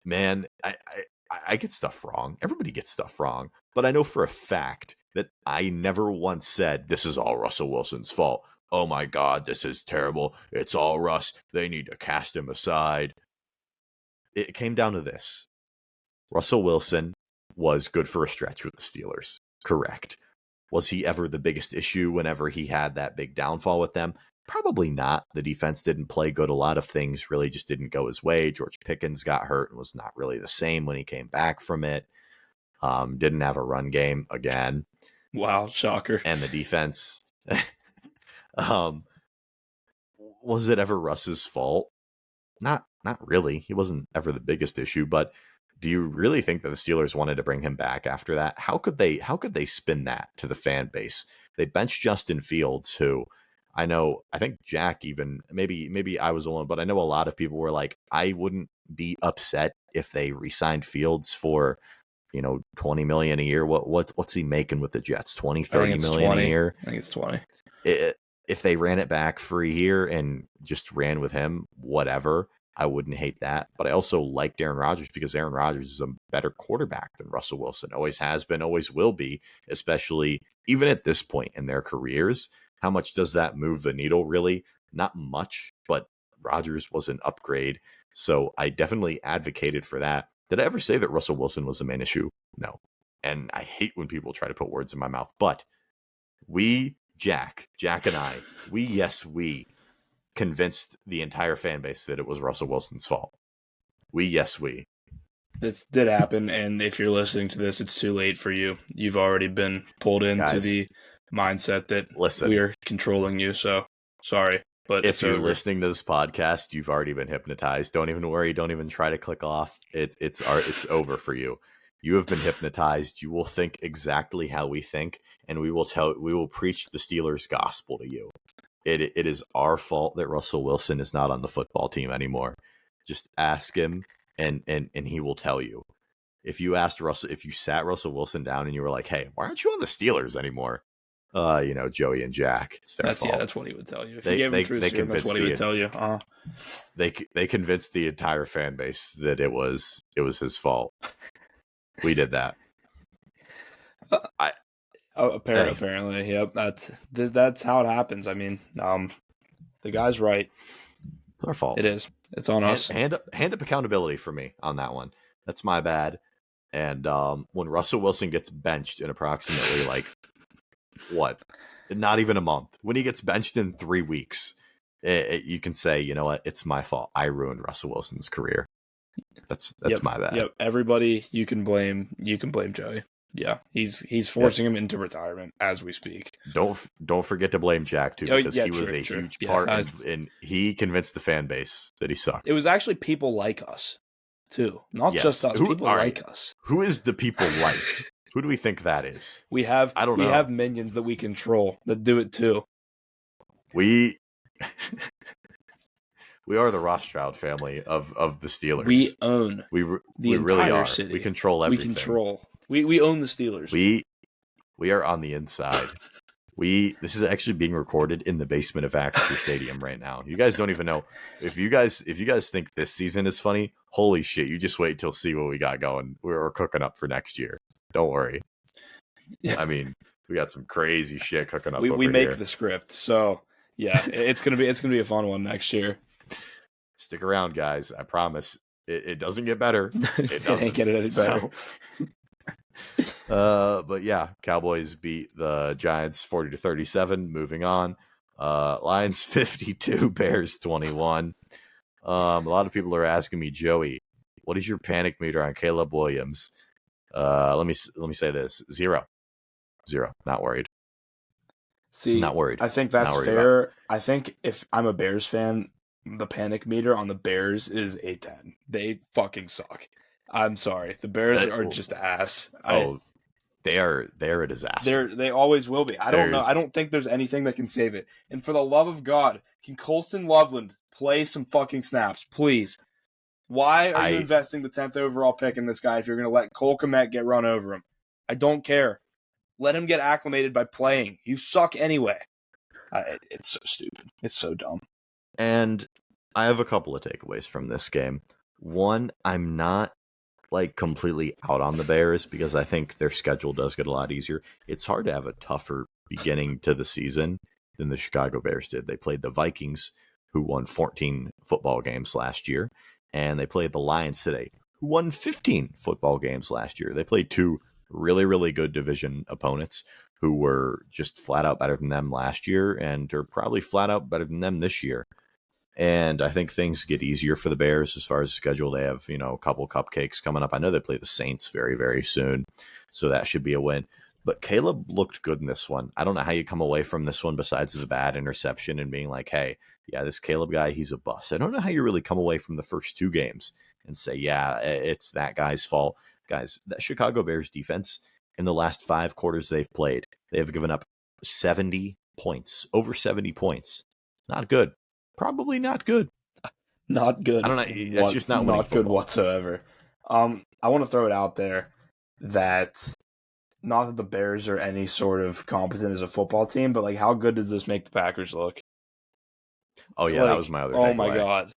man, I get stuff wrong. Everybody gets stuff wrong. But I know for a fact that I never once said this is all Russell Wilson's fault. Oh my God, this is terrible. It's all Russ. They need to cast him aside. It came down to this. Russell Wilson was good for a stretch with the Steelers. Correct. Was he ever the biggest issue whenever he had that big downfall with them? Probably not. The defense didn't play good. A lot of things really just didn't go his way. George Pickens got hurt and was not really the same when he came back from it. Didn't have a run game again. Wow, shocker. And the defense, um, was it ever Russ's fault? Not really. He wasn't ever the biggest issue, but do you really think that the Steelers wanted to bring him back after that? How could they spin that to the fan base? They benched Justin Fields, who I think Jack even, maybe I was alone, but I know a lot of people were like, I wouldn't be upset if they re-signed Fields for, 20 million a year. What's he making with the Jets? 20, 30 million 20. a year? I think it's 20. If they ran it back for a year and just ran with him, whatever, I wouldn't hate that. But I also liked Aaron Rodgers because Aaron Rodgers is a better quarterback than Russell Wilson. Always has been, always will be, especially even at this point in their careers. How much does that move the needle, really? Not much, but Rodgers was an upgrade. So I definitely advocated for that. Did I ever say that Russell Wilson was the main issue? No. And I hate when people try to put words in my mouth. But Jack and I, we convinced the entire fan base that it was Russell Wilson's fault. We. This did happen, and if you're listening to this, it's too late for you. You've already been pulled into Guys, the mindset that listen, we are controlling you, so sorry. But if you're over. listening to this podcast, you've already been hypnotized. Don't even worry. Don't even try to click off. It's over for you. You have been hypnotized. You will think exactly how we think, and we will preach the Steelers gospel to you. It is our fault that Russell Wilson is not on the football team anymore. Just ask him, and he will tell you. If you sat Russell Wilson down and you were like, "Hey, why aren't you on the Steelers anymore?" Joey and Jack, it's their fault. Yeah, that's what he would tell you. If you gave him truth serum, that's what he would tell you. They convinced the entire fan base that it was his fault. We did that. Apparently, yep. That's how it happens. I mean, the guy's right. It's our fault. It is. It's on us. Hand up accountability for me on that one. That's my bad. And when Russell Wilson gets benched in approximately not even a month, when he gets benched in 3 weeks, you can say, you know what, it's my fault. I ruined Russell Wilson's career. That's my bad. Yep. Everybody you can blame Joey. Yeah, he's forcing him into retirement as we speak. Don't forget to blame Jack too, because he was a huge part, and he convinced the fan base that he sucked. It was actually people like us too, not just us. People like us. Who is the people like? Who do we think that is? We have minions that we control that do it too. We are the Rothschild family of the Steelers. We own we the really entire are. city. We control everything. We own the Steelers. We are on the inside. This is actually being recorded in the basement of Acrisure Stadium right now. You guys don't even know. If you guys think this season is funny, holy shit! You just wait till see what we got going. We're cooking up for next year. Don't worry. I mean, we got some crazy shit cooking up. We make the script, so yeah, it's gonna be a fun one next year. Stick around, guys. I promise. It doesn't get better. It ain't getting any better. But yeah, Cowboys beat the Giants 40-37. Moving on. Lions 52, Bears 21. A lot of people are asking me, Joey, what is your panic meter on Caleb Williams? Let me say this: 0. Not worried. See, not worried. I think that's fair. I think if I'm a Bears fan, the panic meter on the Bears is a 10. They fucking suck. I'm sorry. The Bears are just ass. They are a disaster. They always will be. I don't know. I don't think there's anything that can save it. And for the love of God, can Colston Loveland play some fucking snaps, please? Why are you investing the 10th overall pick in this guy if you're going to let Cole Kmet get run over him? I don't care. Let him get acclimated by playing. You suck anyway. It's so stupid. It's so dumb. And I have a couple of takeaways from this game. One, I'm not completely out on the Bears because I think their schedule does get a lot easier. It's hard to have a tougher beginning to the season than the Chicago Bears did. They played the Vikings, who won 14 football games last year, and they played the Lions today, who won 15 football games last year. They played two really, really good division opponents who were just flat out better than them last year and are probably flat out better than them this year. And I think things get easier for the Bears as far as the schedule. They have, a couple cupcakes coming up. I know they play the Saints very, very soon, so that should be a win. But Caleb looked good in this one. I don't know how you come away from this one besides the bad interception and being like, hey, yeah, this Caleb guy, he's a bust. I don't know how you really come away from the first two games and say, yeah, it's that guy's fault. Guys, that Chicago Bears defense, in the last 5 quarters they've played, they have given up 70 points, over 70 points. Not good. Probably not good. Not good. I don't know. That's just not good whatsoever. I want to throw it out there that not that the Bears are any sort of competent as a football team, but how good does this make the Packers look? Oh yeah, that was my other takeaway. Oh my god.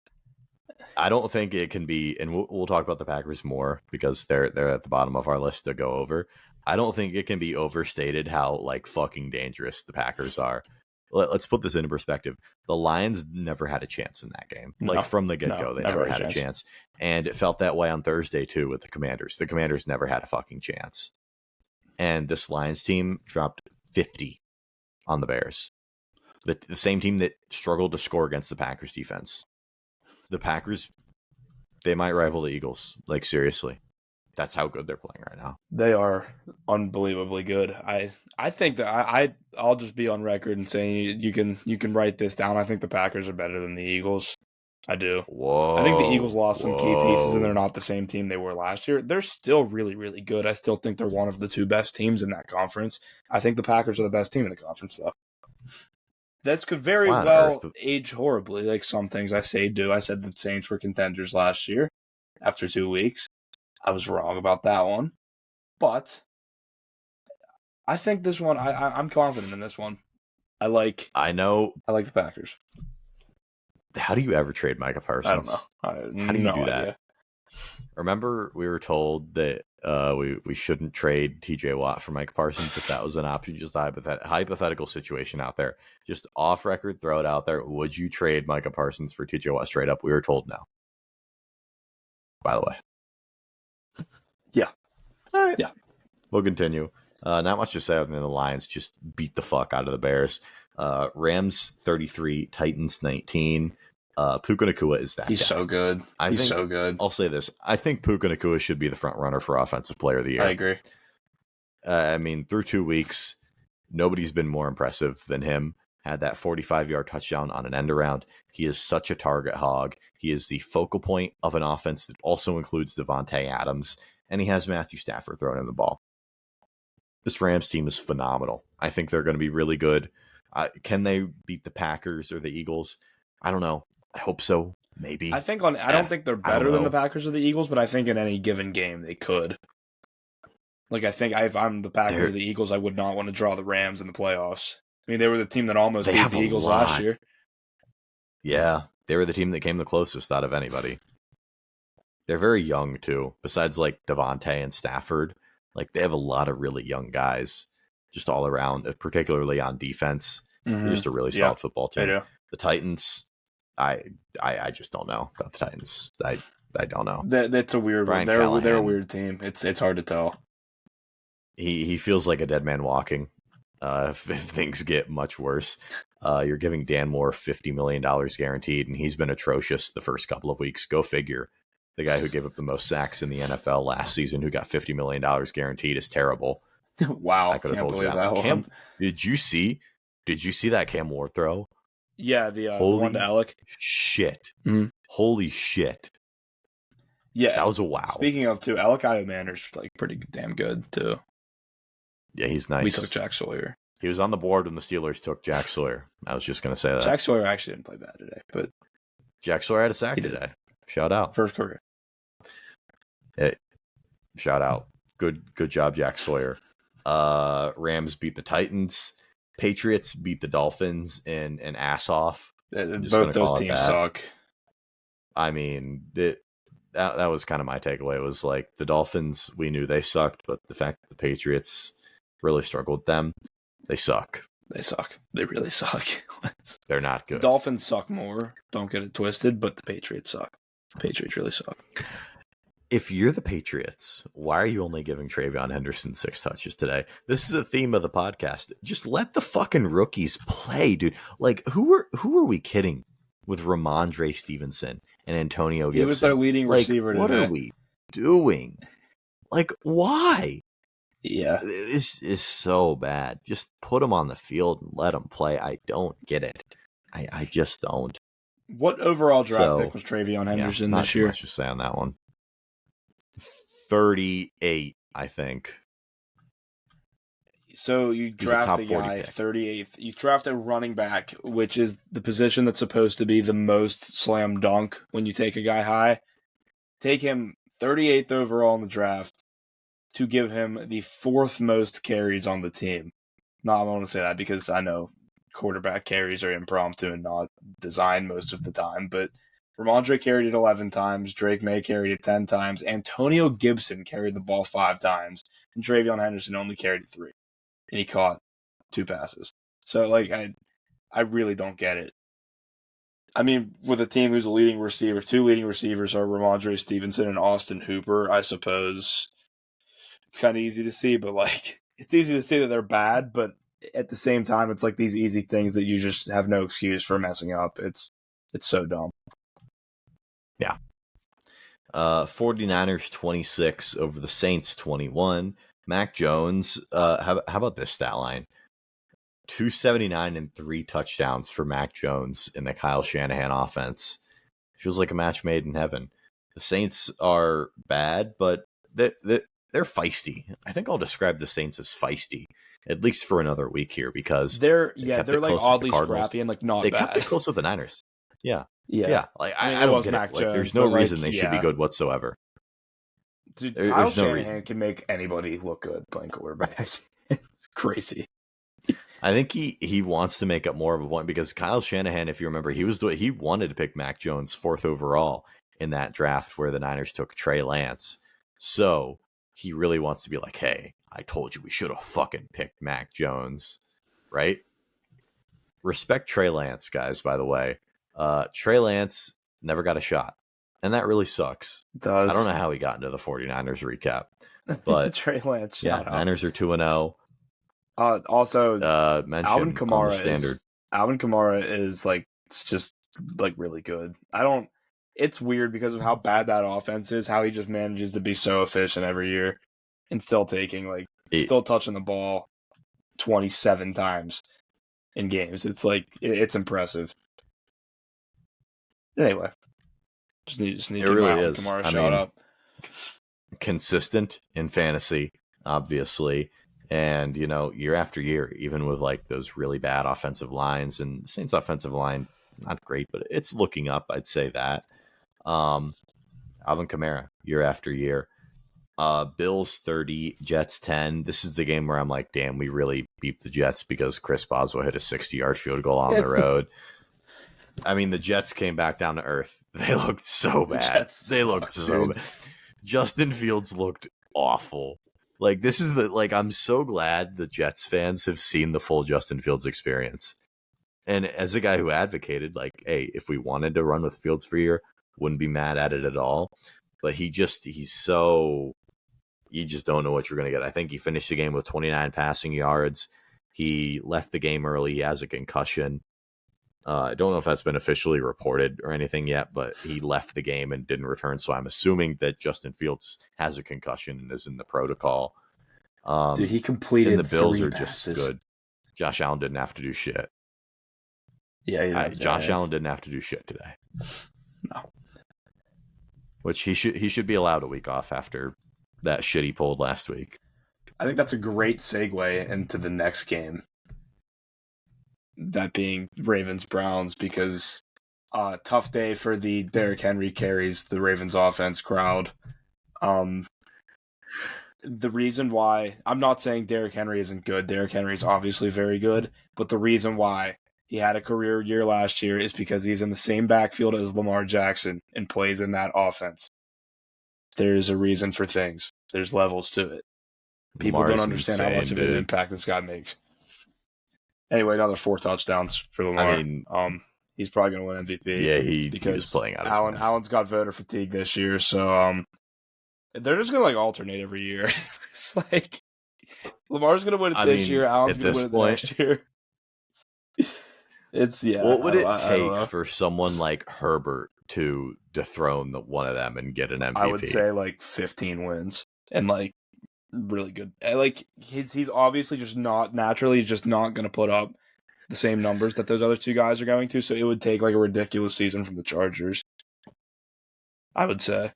I don't think it can be, and we'll talk about the Packers more because they're at the bottom of our list to go over. I don't think it can be overstated how fucking dangerous the Packers are. Let's put this into perspective. The Lions never had a chance in that game. From the get-go, they never had a chance. And it felt that way on Thursday, too, with the Commanders. The Commanders never had a fucking chance. And this Lions team dropped 50 on the Bears. The same team that struggled to score against the Packers defense. The Packers, they might rival the Eagles. Seriously. That's how good they're playing right now. They are unbelievably good. I think that I'll just be on record and saying you can write this down. I think the Packers are better than the Eagles. I do. Whoa. I think the Eagles lost some key pieces and they're not the same team they were last year. They're still really, really good. I still think they're one of the 2 best teams in that conference. I think the Packers are the best team in the conference, though. This could very well age horribly, like some things I say do. I said the Saints were contenders last year after 2 weeks. I was wrong about that one. But I think this one, I'm confident in this one. I like the Packers. How do you ever trade Micah Parsons? I don't know. How do you do that? Remember, we were told that we shouldn't trade TJ Watt for Micah Parsons if that was an option. Just a hypothetical situation out there. Just off record, throw it out there. Would you trade Micah Parsons for TJ Watt straight up? We were told no. By the way. Yeah. All right. Yeah. We'll continue. Not much to say other than the Lions just beat the fuck out of the Bears. Rams 33, Titans 19. Puka Nacua is that He's guy. So good. He's so good. I'll say this. I think Puka Nacua should be the front runner for Offensive Player of the Year. I agree. I mean, through 2 weeks, nobody's been more impressive than him. Had that 45-yard touchdown on an end around. He is such a target hog. He is the focal point of an offense that also includes Devontae Adams, and he has Matthew Stafford throwing him the ball. This Rams team is phenomenal. I think they're going to be really good. Can they beat the Packers or the Eagles? I don't know. I hope so. Maybe. I don't think they're better than the Packers or the Eagles, but I think in any given game they could. Like, I think if I'm the Packers or the Eagles, I would not want to draw the Rams in the playoffs. I mean, they were the team that almost beat the Eagles last year. Yeah, they were the team that came the closest out of anybody. They're very young, too. Besides, like, Devontae and Stafford, like, they have a lot of really young guys just all around, particularly on defense. They're just a really solid football team. The Titans, I just don't know about the Titans. I don't know. That's a weird one. They're a weird team. It's hard to tell. He feels like a dead man walking. If things get much worse, you're giving Dan Moore $50 million guaranteed, and he's been atrocious the first couple of weeks. Go figure. The guy who gave up the most sacks in the NFL last season, who got $50 million guaranteed, is terrible. Wow, I could have told you that. Did you see that Cam Ward throw? Yeah, the one to Alec. Shit. Mm-hmm. Holy shit. Yeah, that was a wow. Speaking of, too, Alec Iomanner's like pretty damn good too. Yeah, he's nice. We took Jack Sawyer. He was on the board when the Steelers took Jack Sawyer. I was just going to say that. Jack Sawyer actually didn't play bad today, but Jack Sawyer had a sack today. Shout out. First career. Shout out. Good job, Jack Sawyer. Rams beat the Titans. Patriots beat the Dolphins in an ass off. Both those teams suck. I mean, that was kind of my takeaway. It was like the Dolphins, we knew they sucked, but the fact that the Patriots really struggled with them, they suck. They suck. They really suck. They're not good. The Dolphins suck more. Don't get it twisted, but the Patriots suck. The Patriots really suck. If you're the Patriots, why are you only giving Travion Henderson 6 touches today? This is the theme of the podcast. Just let the fucking rookies play, dude. Like, who are we kidding with Ramondre Stevenson and Antonio Gibson? He was their leading receiver today. What are we doing? Like, why? Yeah. This is so bad. Just put them on the field and let them play. I don't get it. I just don't. What overall draft pick was Travion Henderson this year? Not much to say on that one. 38, I think. So you draft a guy 38th. You draft a running back, which is the position that's supposed to be the most slam dunk when you take a guy high. Take him 38th overall in the draft to give him the 4th most carries on the team. No, I want to say that because I know quarterback carries are impromptu and not designed most of the time, but Ramondre carried it 11 times, Drake May carried it 10 times, Antonio Gibson carried the ball 5 times, and Travion Henderson only carried it 3. And he caught 2 passes. So, like, I really don't get it. I mean, with a team who's a leading receiver, 2 leading receivers are Ramondre Stevenson and Austin Hooper, I suppose it's kind of easy to see, but, like, it's easy to see that they're bad, but at the same time, it's like these easy things that you just have no excuse for messing up. It's so dumb. Yeah. 49ers 26 over the Saints 21. Mac Jones, how about this stat line? 279 and 3 touchdowns for Mac Jones in the Kyle Shanahan offense. Feels like a match made in heaven. The Saints are bad, but they're feisty. I think I'll describe the Saints as feisty, at least for another week here, because they're like oddly scrappy and like not they bad. They kept it close with the Niners. Yeah. Like I don't get it. Like, there's no reason they should be good whatsoever. Dude, Kyle Shanahan can make anybody look good playing quarterback. It's crazy. I think he wants to make up more of a point because Kyle Shanahan, if you remember, he wanted to pick Mac Jones 4th overall in that draft where the Niners took Trey Lance. So he really wants to be like, hey, I told you we should have fucking picked Mac Jones, right? Respect Trey Lance, guys, by the way. Trey Lance never got a shot, and that really sucks. It does. I don't know how he got into the 49ers recap, but Trey Lance, Niners are 2-0. Also, Alvin Kamara Alvin Kamara is like, it's just like really good. It's weird because of how bad that offense is, how he just manages to be so efficient every year and still taking like still touching the ball 27 times in games. It's like it's impressive. Anyway, just need to It give really my Alvin is. Kamara I shout mean, out. consistent in fantasy, obviously. And, year after year, even with like those really bad offensive lines, and the Saints offensive line, not great, but it's looking up. I'd say that. Alvin Kamara, year after year. Bills 30, Jets 10. This is the game where I'm like, damn, we really beat the Jets because Chris Boswell hit a 60-yard field goal on the road. I mean, the Jets came back down to earth. They looked so bad. They looked so bad. Justin Fields looked awful. Like, this is I'm so glad the Jets fans have seen the full Justin Fields experience. And as a guy who advocated, like, hey, if we wanted to run with Fields for a year, wouldn't be mad at it at all. But you just don't know what you're going to get. I think he finished the game with 29 passing yards. He left the game early. He has a concussion. I don't know if that's been officially reported or anything yet, but he left the game and didn't return. So I'm assuming that Justin Fields has a concussion and is in the protocol. Dude, he completed and the Bills 3 are passes. just good. Josh Allen didn't have to do shit. Yeah, Josh Allen didn't have to do shit today. No. Which he should be allowed a week off after that shit he pulled last week. I think that's a great segue into the next game. That being Ravens-Browns, because tough day for the Derrick Henry carries the Ravens offense crowd. The reason why, I'm not saying Derrick Henry isn't good. Derrick Henry is obviously very good, but the reason why he had a career year last year is because he's in the same backfield as Lamar Jackson and plays in that offense. There's a reason for things. There's levels to it. People don't understand how much of an impact this guy makes. Anyway, another 4 touchdowns for Lamar. I mean, he's probably going to win MVP. Yeah, he was playing out his mind. Allen's got voter fatigue this year, so they're just going to alternate every year. It's like Lamar's going to win it this year. Allen's going to win it next year. What would it take for someone like Herbert to dethrone one of them and get an MVP? I would say 15 wins and really good. He's obviously just not naturally not going to put up the same numbers that those other 2 guys are going to. So it would take a ridiculous season from the Chargers, I would say.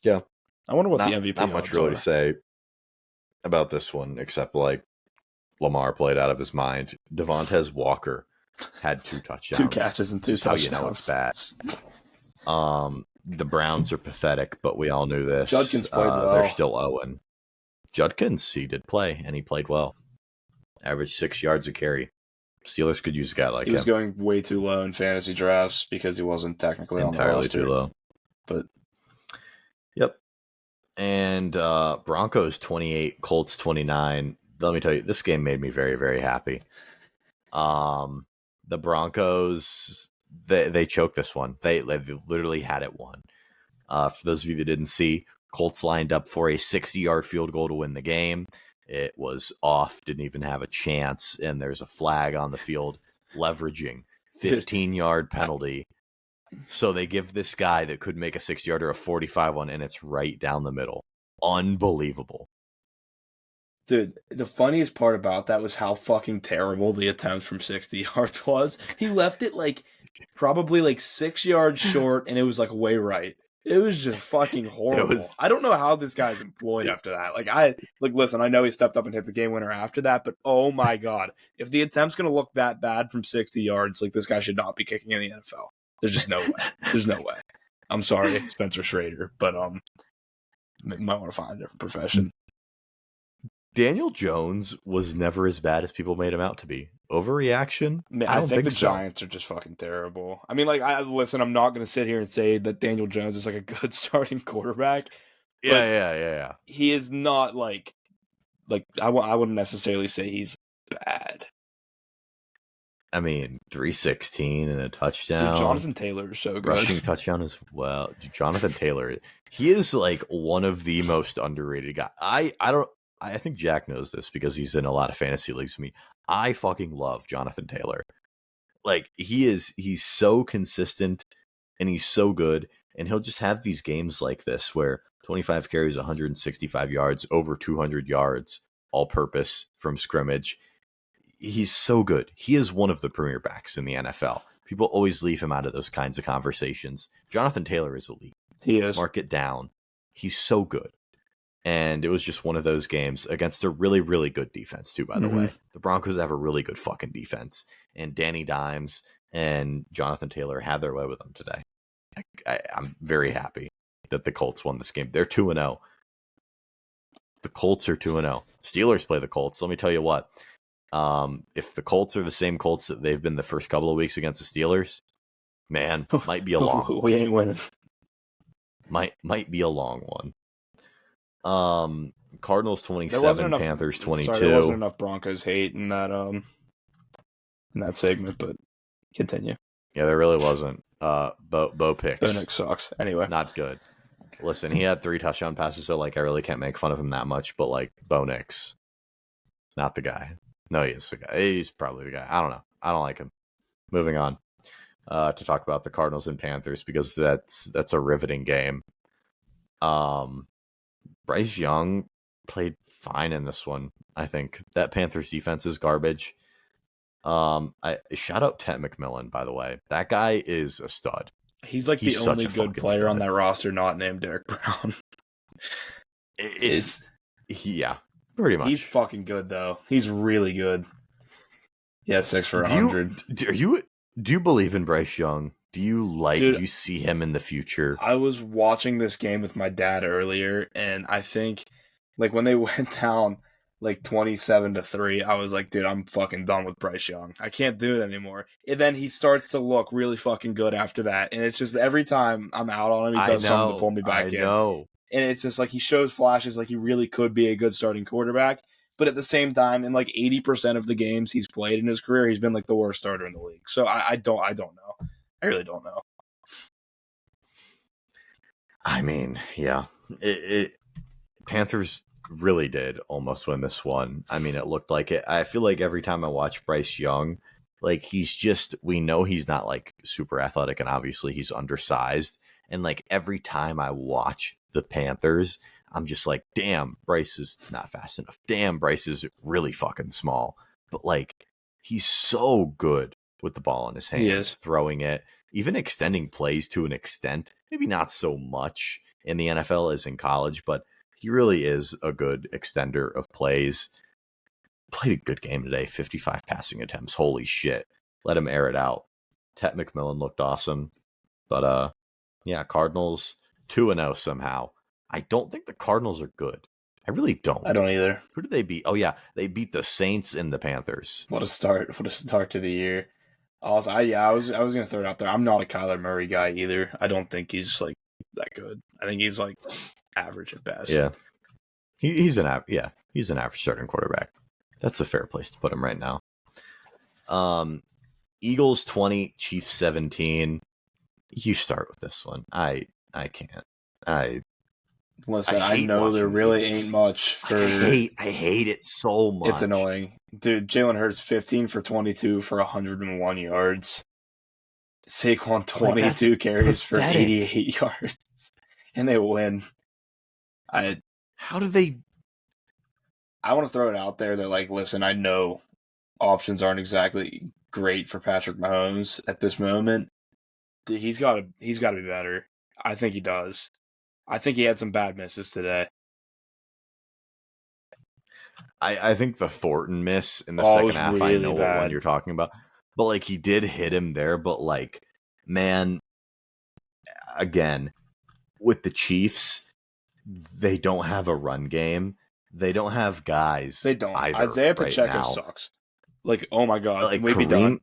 Yeah, I wonder what the MVP. Not much really to say about this one except Lamar played out of his mind. Devontae Walker had 2 touchdowns, 2 catches and 2 touchdowns. How you know it's bad. The Browns are pathetic, but we all knew this. Judkins played well. They're still owing. Judkins, he did play, and he played well. Averaged 6 yards a carry. Steelers could use a guy like him. He was going way too low in fantasy drafts because he wasn't technically entirely too low. But yep. And Broncos 28, Colts 29. Let me tell you, this game made me very, very happy. The Broncos, they choked this one. They literally had it won. For those of you that didn't see, Colts lined up for a 60-yard field goal to win the game. It was off, didn't even have a chance, and there's a flag on the field leveraging 15-yard penalty. So they give this guy that could make a 60-yarder a 45 one, and it's right down the middle. Unbelievable. Dude, the funniest part about that was how fucking terrible the attempt from 60 yards was. He left it probably 6 yards short, and it was way right. It was just fucking horrible. I don't know how this guy's employed after that. Listen, I know he stepped up and hit the game winner after that, but oh my God. If the attempt's going to look that bad from 60 yards, this guy should not be kicking in the NFL. There's just no way. There's no way. I'm sorry, Spencer Schrader, but might want to find a different profession. Daniel Jones was never as bad as people made him out to be. Overreaction? I think the Giants are just fucking terrible. I mean, listen, I'm not going to sit here and say that Daniel Jones is a good starting quarterback. Yeah. He is not I wouldn't necessarily say he's bad. I mean, 316 and a touchdown. Dude, Jonathan Taylor is so good. Rushing touchdown as well. Jonathan Taylor, he is one of the most underrated guys. I think Jack knows this because he's in a lot of fantasy leagues with me. I fucking love Jonathan Taylor. He's so consistent and he's so good. And he'll just have these games like this where 25 carries, 165 yards, over 200 yards, all purpose from scrimmage. He's so good. He is one of the premier backs in the NFL. People always leave him out of those kinds of conversations. Jonathan Taylor is elite. He is. Mark it down. He's so good. And it was just one of those games against a really, really good defense, too, by the way. The Broncos have a really good fucking defense. And Danny Dimes and Jonathan Taylor had their way with them today. I'm very happy that the Colts won this game. They're 2-0. The Colts are 2-0. Steelers play the Colts. Let me tell you what. If the Colts are the same Colts that they've been the first couple of weeks against the Steelers, man, might be a long one. We ain't winning. Might be a long one. Cardinals 27, Panthers 22. Sorry, there wasn't enough Broncos hate in that segment, but continue. Yeah, there really wasn't. Bo picks. Bo Nix sucks. Anyway, not good. Listen, he had 3 touchdown passes, so like I really can't make fun of him that much. But like Bo Nix, not the guy. No, he is the guy. He's probably the guy. I don't know. I don't like him. Moving on to talk about the Cardinals and Panthers because that's a riveting game. Bryce Young played fine in this one. I think that Panthers defense is garbage. I shout out Ted McMillan, by the way. That guy is a stud. He's like the only good player on that roster not named Derek Brown. Yeah, pretty much. He's fucking good though. He's really good. Yeah, 6 for 100. Do you believe in Bryce Young? Do you see him in the future? I was watching this game with my dad earlier, and I think like when they went down like 27-3, I was like, dude, I'm fucking done with Bryce Young. I can't do it anymore. And then he starts to look really fucking good after that. And it's just every time I'm out on him, he does something to pull me back in. And it's just like he shows flashes like he really could be a good starting quarterback. But at the same time, in like 80% of the games he's played in his career, he's been like the worst starter in the league. So I don't know. I really don't know. I mean, yeah. Panthers really did almost win this one. I mean, it looked like it. I feel like every time I watch Bryce Young, like we know he's not like super athletic and obviously he's undersized. And like every time I watch the Panthers, I'm just like, damn, Bryce is not fast enough. Damn, Bryce is really fucking small. But like, he's so good with the ball in his hands, throwing it, even extending plays to an extent. Maybe not so much in the NFL as in college, but he really is a good extender of plays. Played a good game today, 55 passing attempts. Holy shit. Let him air it out. Ted McMillan looked awesome. But yeah, Cardinals 2-0 somehow. I don't think the Cardinals are good. I really don't. I don't either. Who did they beat? Oh yeah, they beat the Saints and the Panthers. What a start. What a start to the year. Also, I was going to throw it out there. I'm not a Kyler Murray guy either. I don't think he's like that good. I think he's like average at best. Yeah. He's an average starting quarterback. That's a fair place to put him right now. Eagles 20, Chiefs 17. You start with this one. I can't. Listen, I know there really ain't much for. I hate it so much. It's annoying, dude. Jalen Hurts 15 for 22 for 101 yards. Saquon 22 carries for 88 yards, and they win. How do they? I want to throw it out there that, like, listen, I know options aren't exactly great for Patrick Mahomes at this moment. He's got to be better. I think he does. I think he had some bad misses today. I think the Thornton miss in the second half, really I know what one you're talking about. But, like, he did hit him there. But, like, man, again, with the Chiefs, they don't have a run game. They don't have guys. They don't. Isaiah Pacheco sucks. Like, oh, my God. Like, can we be done?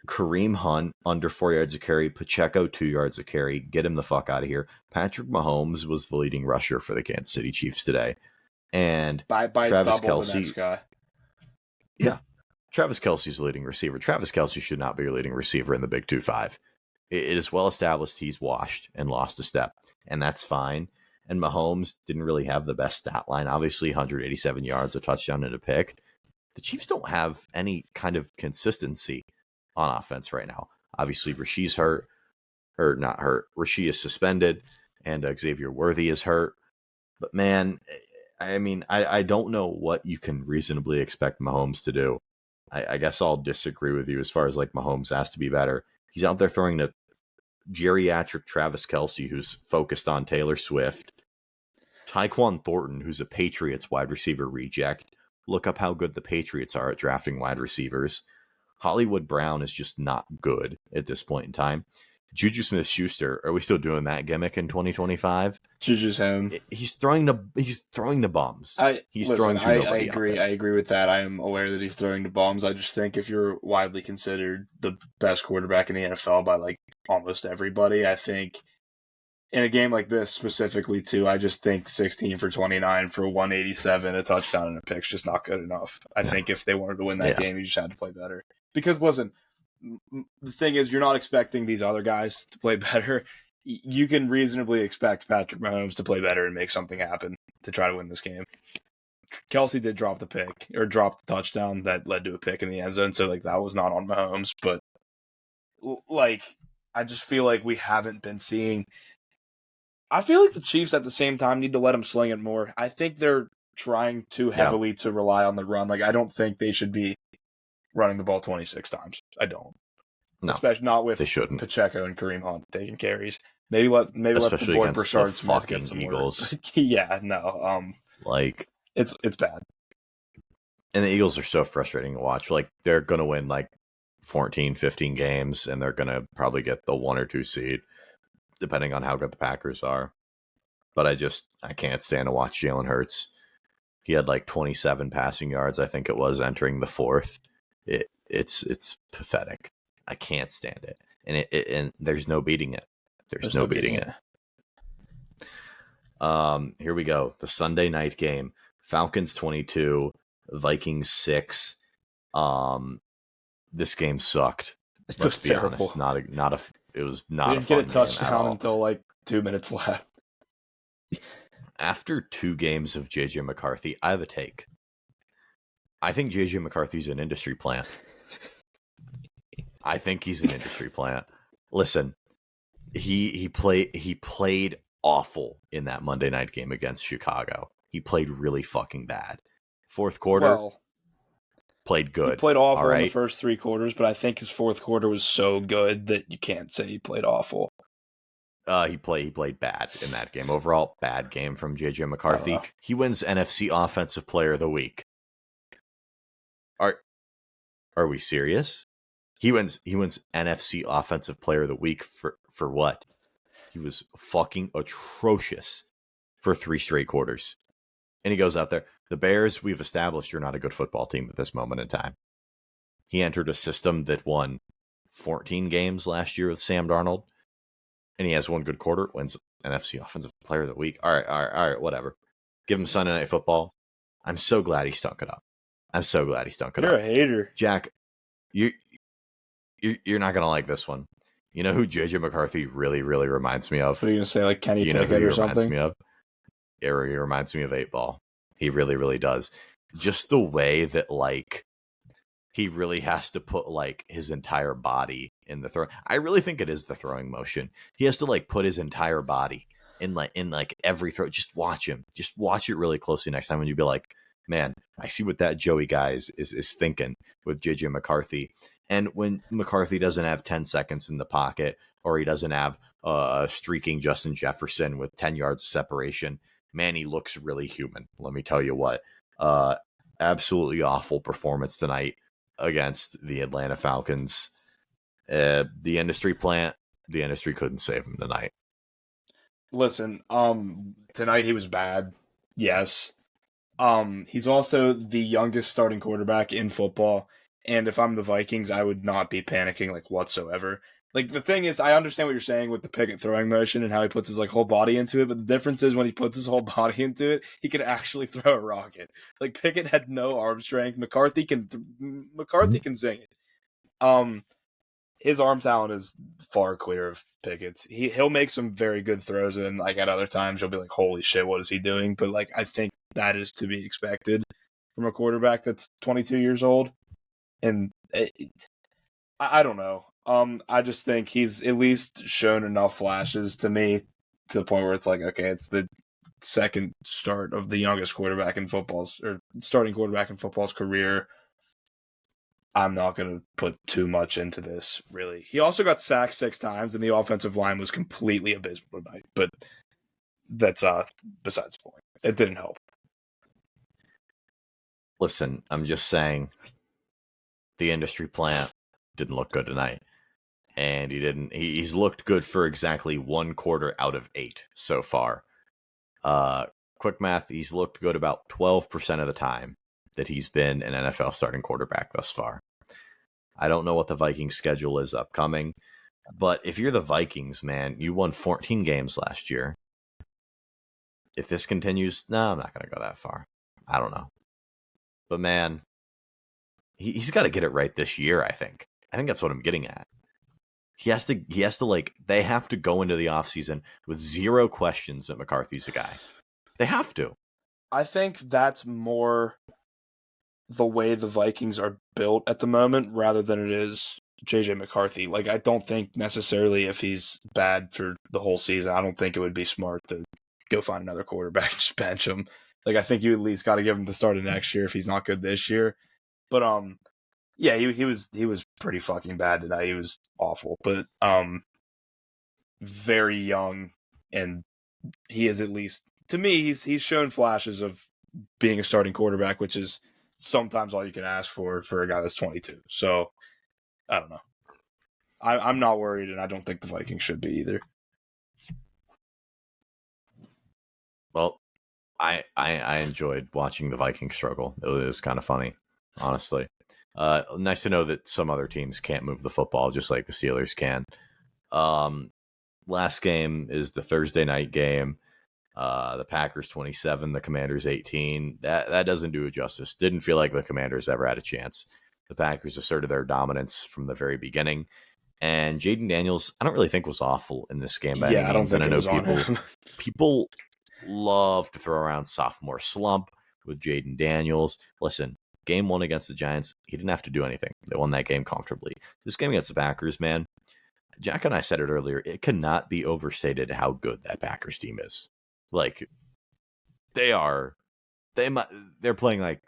Kareem Hunt, under 4 yards a carry. Pacheco, 2 yards a carry. Get him the fuck out of here. Patrick Mahomes was the leading rusher for the Kansas City Chiefs today. And by Travis double Kelce, the next guy. Yeah. Travis Kelce's the leading receiver. Travis Kelce should not be your leading receiver in the Big 2-5. It is well established he's washed and lost a step, and that's fine. And Mahomes didn't really have the best stat line. Obviously, 187 yards, a touchdown, and a pick. The Chiefs don't have any kind of consistency on offense right now. Obviously, Rashee is suspended. and Xavier Worthy is hurt. But man, I mean, I don't know what you can reasonably expect Mahomes to do. I guess I'll disagree with you as far as like Mahomes has to be better. He's out there throwing to geriatric Travis Kelce, who's focused on Taylor Swift. Tyquan Thornton, who's a Patriots wide receiver reject. Look up how good the Patriots are at drafting wide receivers. Hollywood Brown is just not good at this point in time. Juju Smith-Schuster, are we still doing that gimmick in 2025? Juju's him. He's throwing the bums. I agree. I agree with that. I am aware that he's throwing the bombs. I just think if you're widely considered the best quarterback in the NFL by like almost everybody, I think in a game like this specifically too, I just think 16 for 29 for 187, a touchdown and a pick's just not good enough. I think if they wanted to win that game, you just had to play better. Because listen, the thing is, you're not expecting these other guys to play better. You can reasonably expect Patrick Mahomes to play better and make something happen to try to win this game. Kelce did drop the pick or drop the touchdown that led to a pick in the end zone, so like that was not on Mahomes. But like, I just feel like we haven't been seeing. I feel like the Chiefs at the same time need to let him sling it more. I think they're trying too heavily to rely on the run. Like, I don't think they should be running the ball 26 times. I don't. No, especially not with Pacheco and Kareem Hunt taking carries. Maybe let the boy Brashard Smith get some Eagles. Yeah, no. Like it's bad. And the Eagles are so frustrating to watch. Like they're going to win like 14, 15 games, and they're going to probably get the 1 or 2 seed, depending on how good the Packers are. But I can't stand to watch Jalen Hurts. He had like 27 passing yards, I think it was, entering the fourth. It's pathetic. I can't stand it. And there's no beating it. There's no beating it. Here we go. The Sunday night game. Falcons 22, Vikings 6. This game sucked. Let's be honest. It was not a fun game. Didn't get a touchdown until like 2 minutes left. After 2 games of JJ McCarthy, I have a take. I think JJ McCarthy's an industry plant. I think he's an industry plant. Listen, he played awful in that Monday night game against Chicago. He played really fucking bad. Fourth quarter, played good. He played awful in the first 3 quarters, but I think his fourth quarter was so good that you can't say he played awful. He played bad in that game. Overall, bad game from JJ McCarthy. He wins NFC Offensive Player of the Week. Are we serious? He wins NFC Offensive Player of the Week for what? He was fucking atrocious for 3 straight quarters. And he goes out there. The Bears, we've established you're not a good football team at this moment in time. He entered a system that won 14 games last year with Sam Darnold. And he has 1 good quarter, wins NFC Offensive Player of the Week. All right, whatever. Give him Sunday Night Football. I'm so glad he stunk it up. You're a hater. Jack, you're not going to like this one. You know who JJ McCarthy really, really reminds me of? What are you going to say, like Kenny Pickett or something? He reminds me of 8-Ball. He really, really does. Just the way that, like, he really has to put, like, his entire body in the throw. I really think it is the throwing motion. He has to, like, put his entire body in every throw. Just watch him. Just watch it really closely next time, and you'll be like, man, I see what that Joey guy is thinking with JJ McCarthy. And when McCarthy doesn't have 10 seconds in the pocket, or he doesn't have streaking Justin Jefferson with 10 yards separation, man, he looks really human. Let me tell you what. Absolutely awful performance tonight against the Atlanta Falcons. The industry couldn't save him tonight. Listen, tonight he was bad. Yes. He's also the youngest starting quarterback in football. And if I'm the Vikings, I would not be panicking like whatsoever. Like the thing is, I understand what you're saying with the Pickett throwing motion and how he puts his like whole body into it, but the difference is when he puts his whole body into it, he can actually throw a rocket. Like Pickett had no arm strength. McCarthy can sing it. His arm talent is far clear of Pickett's. He'll make some very good throws, and like at other times you'll be like, holy shit, what is he doing? But like I think that is to be expected from a quarterback that's 22 years old. And I don't know. I just think he's at least shown enough flashes to me to the point where it's like, okay, it's the second start of the youngest quarterback in football's or starting quarterback in football's career. I'm not going to put too much into this, really. He also got sacked 6 times, and the offensive line was completely abysmal tonight. But that's besides the point. It didn't help. Listen, I'm just saying the industry plant didn't look good tonight. And he's looked good for exactly 1 quarter out of 8 so far. Quick math, he's looked good about 12% of the time that he's been an NFL starting quarterback thus far. I don't know what the Vikings schedule is upcoming, but if you're the Vikings, man, you won 14 games last year. If this continues, no, I'm not going to go that far. I don't know. But man, he's got to get it right this year, I think. I think that's what I'm getting at. He has to like, they have to go into the offseason with 0 questions that McCarthy's a guy. They have to. I think that's more the way the Vikings are built at the moment rather than it is JJ McCarthy. Like, I don't think necessarily if he's bad for the whole season, I don't think it would be smart to go find another quarterback and just bench him. Like, I think you at least got to give him the start of next year if he's not good this year. But yeah, he was pretty fucking bad tonight. He was awful, but very young, and he is, at least to me, he's shown flashes of being a starting quarterback, which is sometimes all you can ask for a guy that's 22. So I don't know. I'm not worried, and I don't think the Vikings should be either. Well, I enjoyed watching the Vikings struggle. It was kind of funny, honestly. Nice to know that some other teams can't move the football just like the Steelers can. Last game is the Thursday night game. The Packers 27, the Commanders 18. That doesn't do it justice. Didn't feel like the Commanders ever had a chance. The Packers asserted their dominance from the very beginning. And Jaden Daniels, I don't really think was awful in this game by any means. I don't think it was on him. People love to throw around sophomore slump with Jaden Daniels. Listen, game 1 against the Giants, he didn't have to do anything. They won that game comfortably. This game against the Packers, man, Jack and I said it earlier, it cannot be overstated how good that Packers team is. Like, they're playing like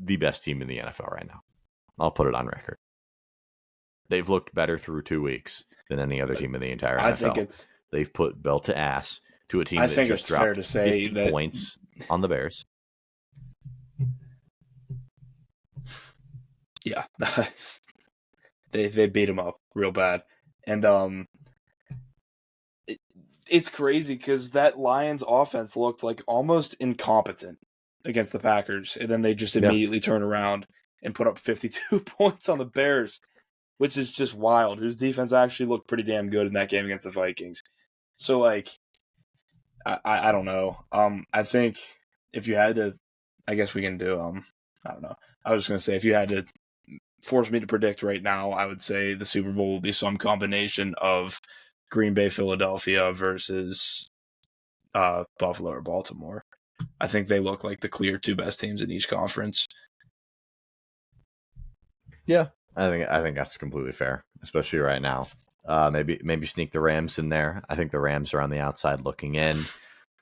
the best team in the NFL right now. I'll put it on record. They've looked better through 2 weeks than any other team in the entire NFL. They've put belt to ass to a team that just dropped fair to say 50 that points on the Bears. Yeah, they beat them up real bad, and it's crazy because that Lions offense looked like almost incompetent against the Packers, and then they just immediately turn around and put up 52 points on the Bears, which is just wild. Whose defense actually looked pretty damn good in that game against the Vikings. So, like, I don't know. I think if you had to, I guess we can do, I don't know. I was just going to say, if you had to force me to predict right now, I would say the Super Bowl will be some combination of Green Bay, Philadelphia versus Buffalo or Baltimore. I think they look like the clear 2 best teams in each conference. Yeah, I think that's completely fair, especially right now. Maybe sneak the Rams in there. I think the Rams are on the outside looking in,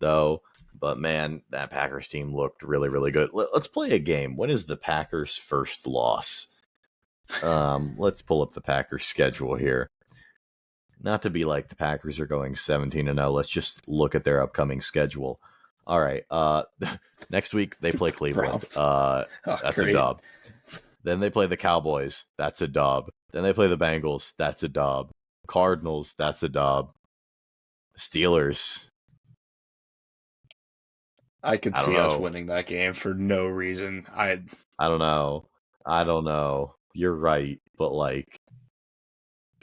though. But man, that Packers team looked really, really good. Let's play a game. When is the Packers' first loss? Let's pull up the Packers' schedule here. Not to be like the Packers are going 17-0. Let's just look at their upcoming schedule. All right. Next week they play Cleveland. That's great. A dub. Then they play the Cowboys. That's a dub. Then they play the Bengals. That's a dub. Cardinals. That's a dub. Steelers. I could see us winning that game for no reason. I don't know. You're right, but like,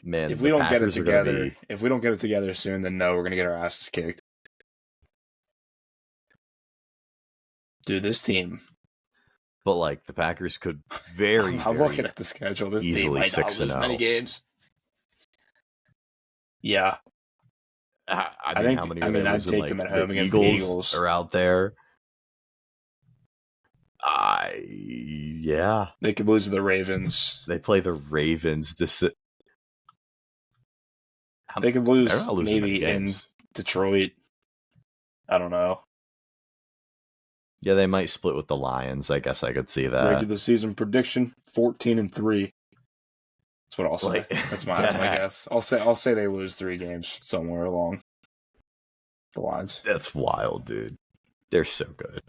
man, if we don't get it together soon, then no, we're gonna get our asses kicked. Dude, this team. But like, the Packers could very. I'm looking at the schedule. This team might not lose many games. Yeah. I think how many I'd take them at home against the Eagles are out there. Yeah. They could lose to the Ravens. They play the Ravens. They could lose maybe in Detroit. I don't know. Yeah, they might split with the Lions. I guess I could see that. Regular season prediction: 14-3. That's what I'll say. That's my guess. I'll say they lose 3 games somewhere along the lines. That's wild, dude. They're so good.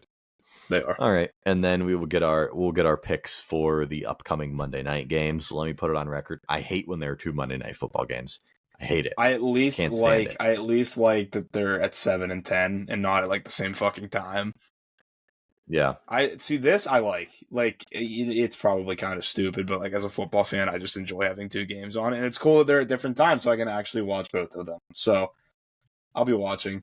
They are. All right, and then we'll get our picks for the upcoming Monday night games. Let me put it on record. I hate when there are 2 Monday night football games. I hate it. I at least like that they're at 7 and 10 and not at like the same fucking time. Yeah. I see this. I like it's probably kind of stupid, but like as a football fan, I just enjoy having 2 games on, and it's cool that they're at different times, so I can actually watch both of them. So I'll be watching.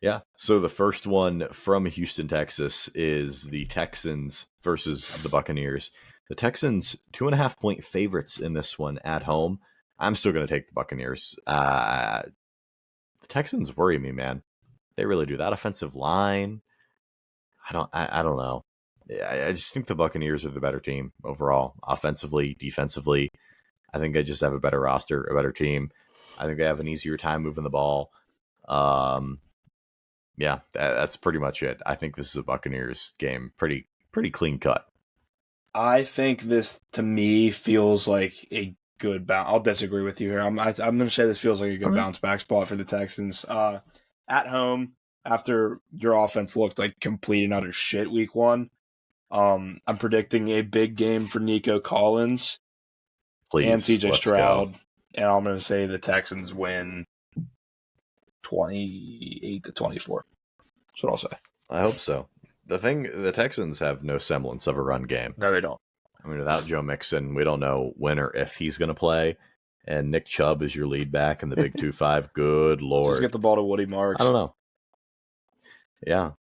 Yeah. So the first one from Houston, Texas is the Texans versus the Buccaneers. The Texans 2.5-point favorites in this one at home. I'm still going to take the Buccaneers. The Texans worry me, man. They really do. That offensive line, I don't know. I just think the Buccaneers are the better team overall, offensively, defensively. I think they just have a better roster, a better team. I think they have an easier time moving the ball. Yeah, that's pretty much it. I think this is a Buccaneers game, pretty clean cut. I think this to me feels like a good bounce. I'll disagree with you here. I'm going to say this feels like a good bounce back spot for the Texans. At home, after your offense looked like complete and utter shit week 1, I'm predicting a big game for Nico Collins and CJ Stroud, and I'm going to say the Texans win 28-24. That's what I'll say. I hope so. The Texans have no semblance of a run game. No, they don't. I mean, without Joe Mixon, we don't know when or if he's going to play. And Nick Chubb is your lead back in the Big 2-5. Good Lord. Just get the ball to Woody Marks. I don't know.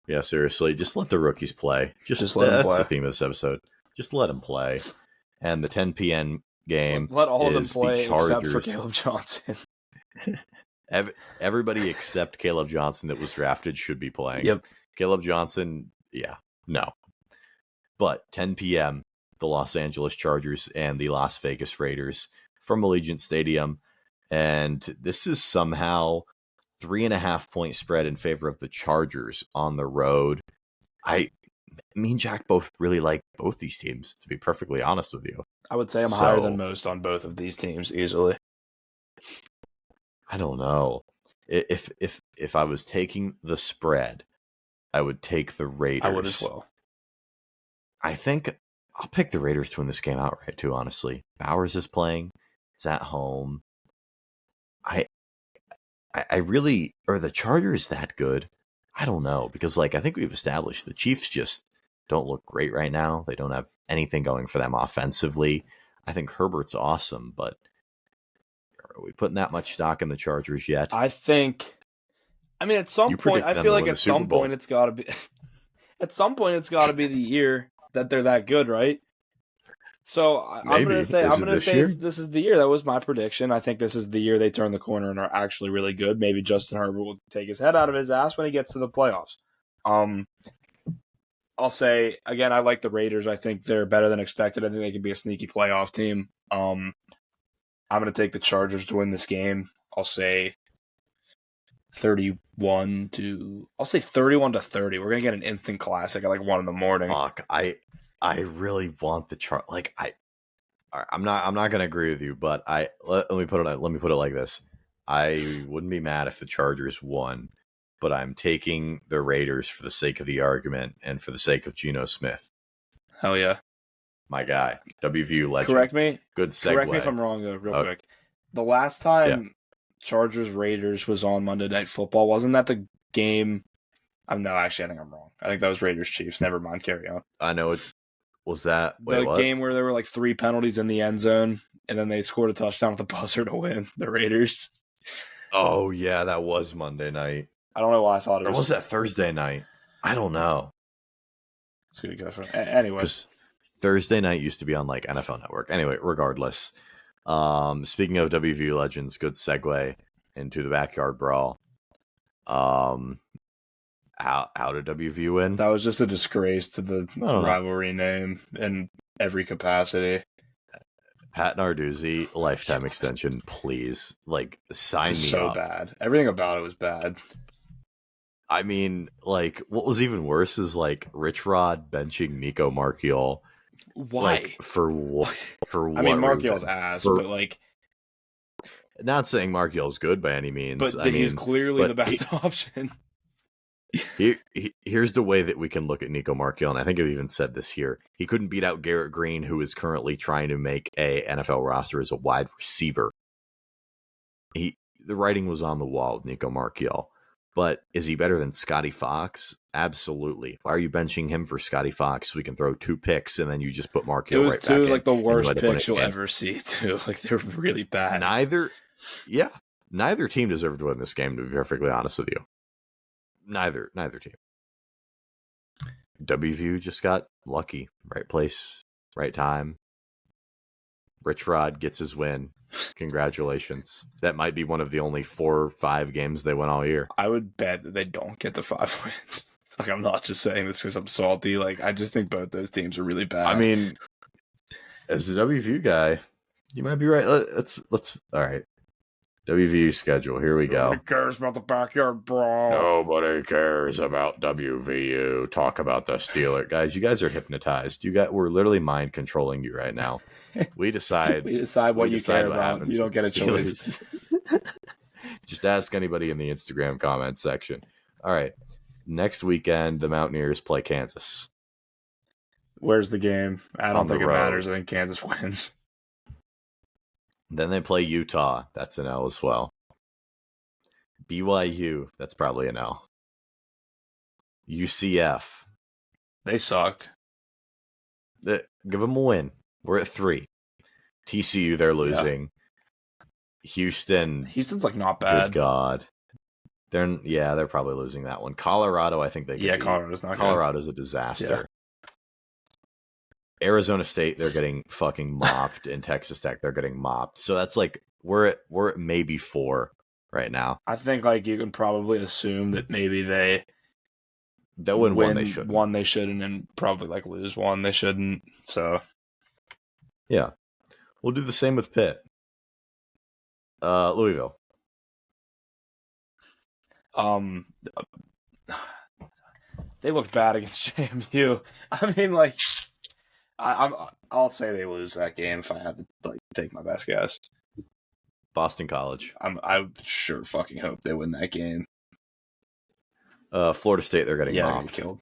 Yeah, seriously. Just let the rookies play. Just let them play. That's the theme of this episode. Just let them play. And the 10 p.m. game let all of them play the Chargers. except for Caleb Johnson. Everybody except Caleb Johnson that was drafted should be playing. Yep. Caleb Johnson, no. But 10 p.m., the Los Angeles Chargers and the Las Vegas Raiders from Allegiant Stadium. And this is somehow 3.5-point spread in favor of the Chargers on the road. Me and Jack both really like both these teams, to be perfectly honest with you. I would say I'm higher than most on both of these teams easily. I don't know. If I was taking the spread, I would take the Raiders. I would as well. I think I'll pick the Raiders to win this game outright too, honestly. Bowers is playing. It's at home. I really, are the Chargers that good? I don't know, because I think we've established the Chiefs just don't look great right now. They don't have anything going for them offensively. I think Herbert's awesome, but are we putting that much stock in the Chargers yet? At some point, I feel like at some point it's got to be the year that they're that good, right? So I'm going to say this is the year. That was my prediction. I think this is the year they turn the corner and are actually really good. Maybe Justin Herbert will take his head out of his ass when he gets to the playoffs. I'll say, again, I like the Raiders. I think they're better than expected. I think they could be a sneaky playoff team. I'm going to take the Chargers to win this game. I'll say 31 to 30. We're going to get an instant classic at 1 a.m. Fuck, I really want the I'm not going to agree with you, but let me put it like this. I wouldn't be mad if the Chargers won, but I'm taking the Raiders for the sake of the argument and for the sake of Geno Smith. Hell yeah. My guy, WVU legend. Correct me. Good segue. Correct me if I'm wrong, though, real quick. The last time Chargers Raiders was on Monday Night Football, wasn't that the game? No, actually, I think I'm wrong. I think that was Raiders Chiefs. Never mind. Carry on. I know it was that. The game where there were 3 penalties in the end zone, and then they scored a touchdown at the buzzer to win. The Raiders. Oh yeah, that was Monday night. I don't know why I thought it was. Or was that Thursday night? I don't know. That's a good question. Anyway. Thursday night used to be on NFL Network. Anyway, regardless. Speaking of WVU legends, good segue into the backyard brawl. How did WVU win? That was just a disgrace to the rivalry name in every capacity. Pat Narduzzi, lifetime extension, please. Like, sign me so up. bad. Everything about it was bad. I mean, like, what was even worse is like Rich Rod benching Nico Marchiol. Why? Like, for what? For what? I mean, Marchiol's reason? ass, For, but like, not saying Marchiol's good by any means. but I he's mean, clearly the best option. Here's the way that we can look at Nico Marchiol, and I think I've even said this here. He couldn't beat out Garrett Green, who is currently trying to make a NFL roster as a wide receiver. The writing was on the wall with Nico Marchiol. But is he better than Scotty Fox? Absolutely. Why are you benching him for Scotty Fox? So we can throw 2 picks and then you just put Marchiol It was right back in. two like the worst picks picks you'll ever see too. Like they're really bad. Neither team deserved to win this game, to be perfectly honest with you. Neither team. WVU just got lucky. Right place, right time. Rich Rod gets his win. Congratulations. That might be one of the only 4 or 5 games they win all year. I would bet that they don't get the 5 wins. Like, I'm not just saying this because I'm salty. Like, I just think both those teams are really bad. I mean, as a WVU guy, you might be right. Let's all right. WVU schedule. Here we go. Nobody cares about the backyard brawl. Nobody cares about WVU. Talk about the Steelers. Guys, you guys are hypnotized. We're literally mind controlling you right now. We decide what you care about. You don't get a choice. Just ask anybody in the Instagram comments section. All right. Next weekend, the Mountaineers play Kansas. Where's the game? I don't think it matters. I think Kansas wins. Then they play Utah. That's an L as well. BYU. That's probably an L. UCF. They suck. Give them a win. We're at 3. TCU, they're losing. Yeah. Houston's like not bad. Good God. They're probably losing that one. Colorado, I think they could beat. Colorado's not Colorado's a disaster. Yeah. Arizona State, they're getting fucking mopped, and Texas Tech, they're getting mopped. So that's like we're at maybe 4 right now. I think like you can probably assume that maybe they'll win one they shouldn't, and probably like lose one they shouldn't. So yeah, we'll do the same with Pitt. Louisville. They looked bad against JMU. I mean, like, I'll say they lose that game if I had to like take my best guess. Boston College. I sure fucking hope they win that game. Florida State, they're getting mopped. Killed.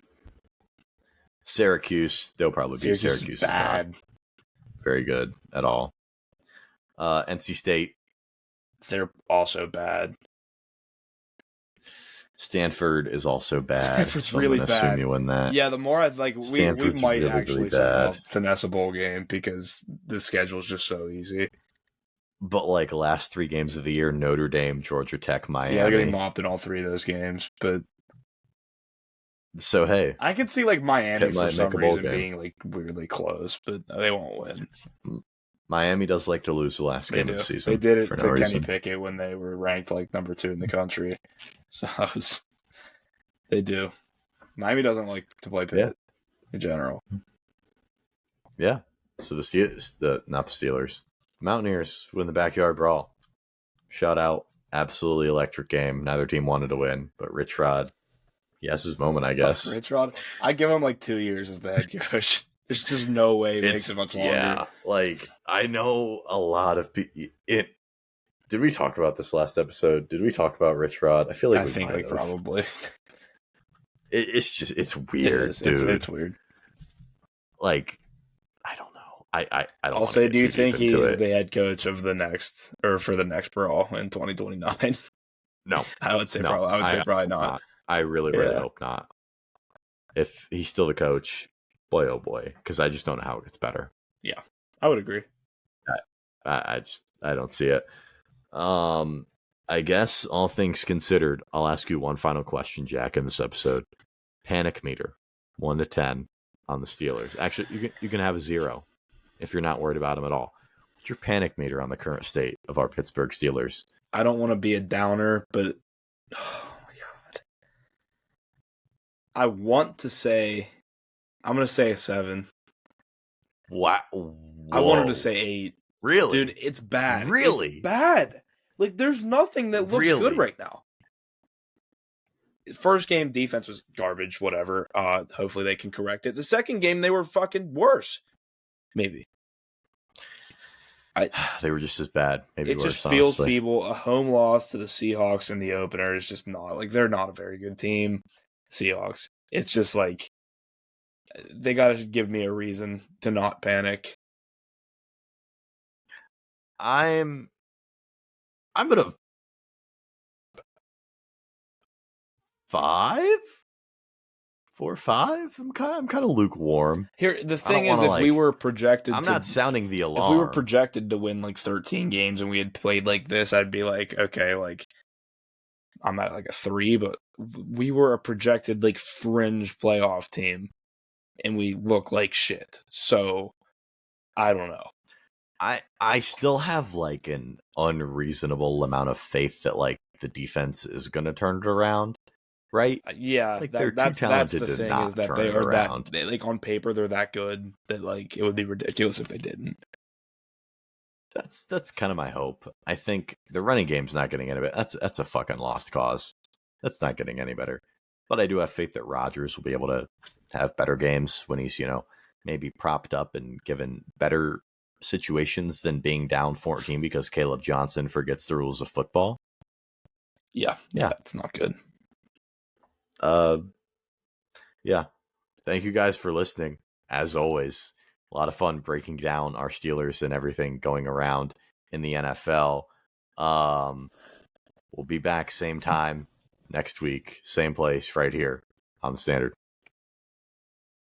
Syracuse, they'll probably be Syracuse. Bad. Very good at all. NC State, they're also bad. Stanford is also bad. Stanford's really bad. Assume you win that. Yeah, the more I like, we might really, actually finesse a bowl game because the schedule is just so easy. But like last 3 games of the year, Notre Dame, Georgia Tech, Miami. Yeah, they're getting mopped in all 3 of those games. But so hey, I could see like Miami for some reason being like weirdly close, but they won't win. Miami does like to lose the last game of the season. They did it to Kenny Pickett when they were ranked like number 2 in the country. So they do. Miami doesn't like to play Pitt in general. Yeah. So not the Steelers. Mountaineers win the backyard brawl. Shout out. Absolutely electric game. Neither team wanted to win, but Rich Rod, he has his moment, I guess. Rich Rod, I give him like 2 years as the head coach. There's just no way it makes it much longer. Yeah, like I know a lot of people. Did we talk about this last episode? Did we talk about Rich Rod? I feel like we probably. It's weird, dude. It's weird. Like, I don't know. I don't. I'll say, do you think he is the head coach of the next Brawl in 2029? No, I would say probably. I would say probably not. I really hope not. If he's still the coach, boy oh boy, because I just don't know how it gets better. Yeah, I would agree. I don't see it. I guess all things considered, I'll ask you one final question, Jack, in this episode. Panic meter, 1 to 10 on the Steelers. Actually, you can have a 0 if you're not worried about them at all. What's your panic meter on the current state of our Pittsburgh Steelers? I don't want to be a downer, but oh my God. I want to say, I'm going to say a 7. What? I wanted to say 8. Really? Dude, it's bad. Really? It's bad. Like, there's nothing that looks Really? good right now. First game, defense was garbage, whatever. Hopefully they can correct it. The second game, they were fucking worse. Maybe. They were just as bad. Maybe it worse, just feels honestly. feeble. A home loss to the Seahawks in the opener is just not, like, they're not a very good team. Seahawks. It's just like, they got to give me a reason to not panic. I'm gonna 5, 4, 5. I'm kind of lukewarm. Here, the thing is, if we were projected, I'm not sounding the alarm. If we were projected to win like 13 games and we had played like this, I'd be like, okay, like, I'm at like a 3, but we were a projected like fringe playoff team, and we look like shit. So I don't know. I still have like an unreasonable amount of faith that like the defense is gonna turn it around, right? Yeah, like they're too talented that's the to thing, not is that turn they it are around. that, like, on paper they're that good that like it would be ridiculous if they didn't. That's kind of my hope. I think the running game's not getting any better. That's a fucking lost cause. That's not getting any better. But I do have faith that Rodgers will be able to have better games when he's, maybe propped up and given better situations than being down 14 because Caleb Johnson forgets the rules of football. Yeah, it's not good. Yeah. Thank you guys for listening. As always, a lot of fun breaking down our Steelers and everything going around in the NFL. We'll be back same time next week, same place, right here on the Standard.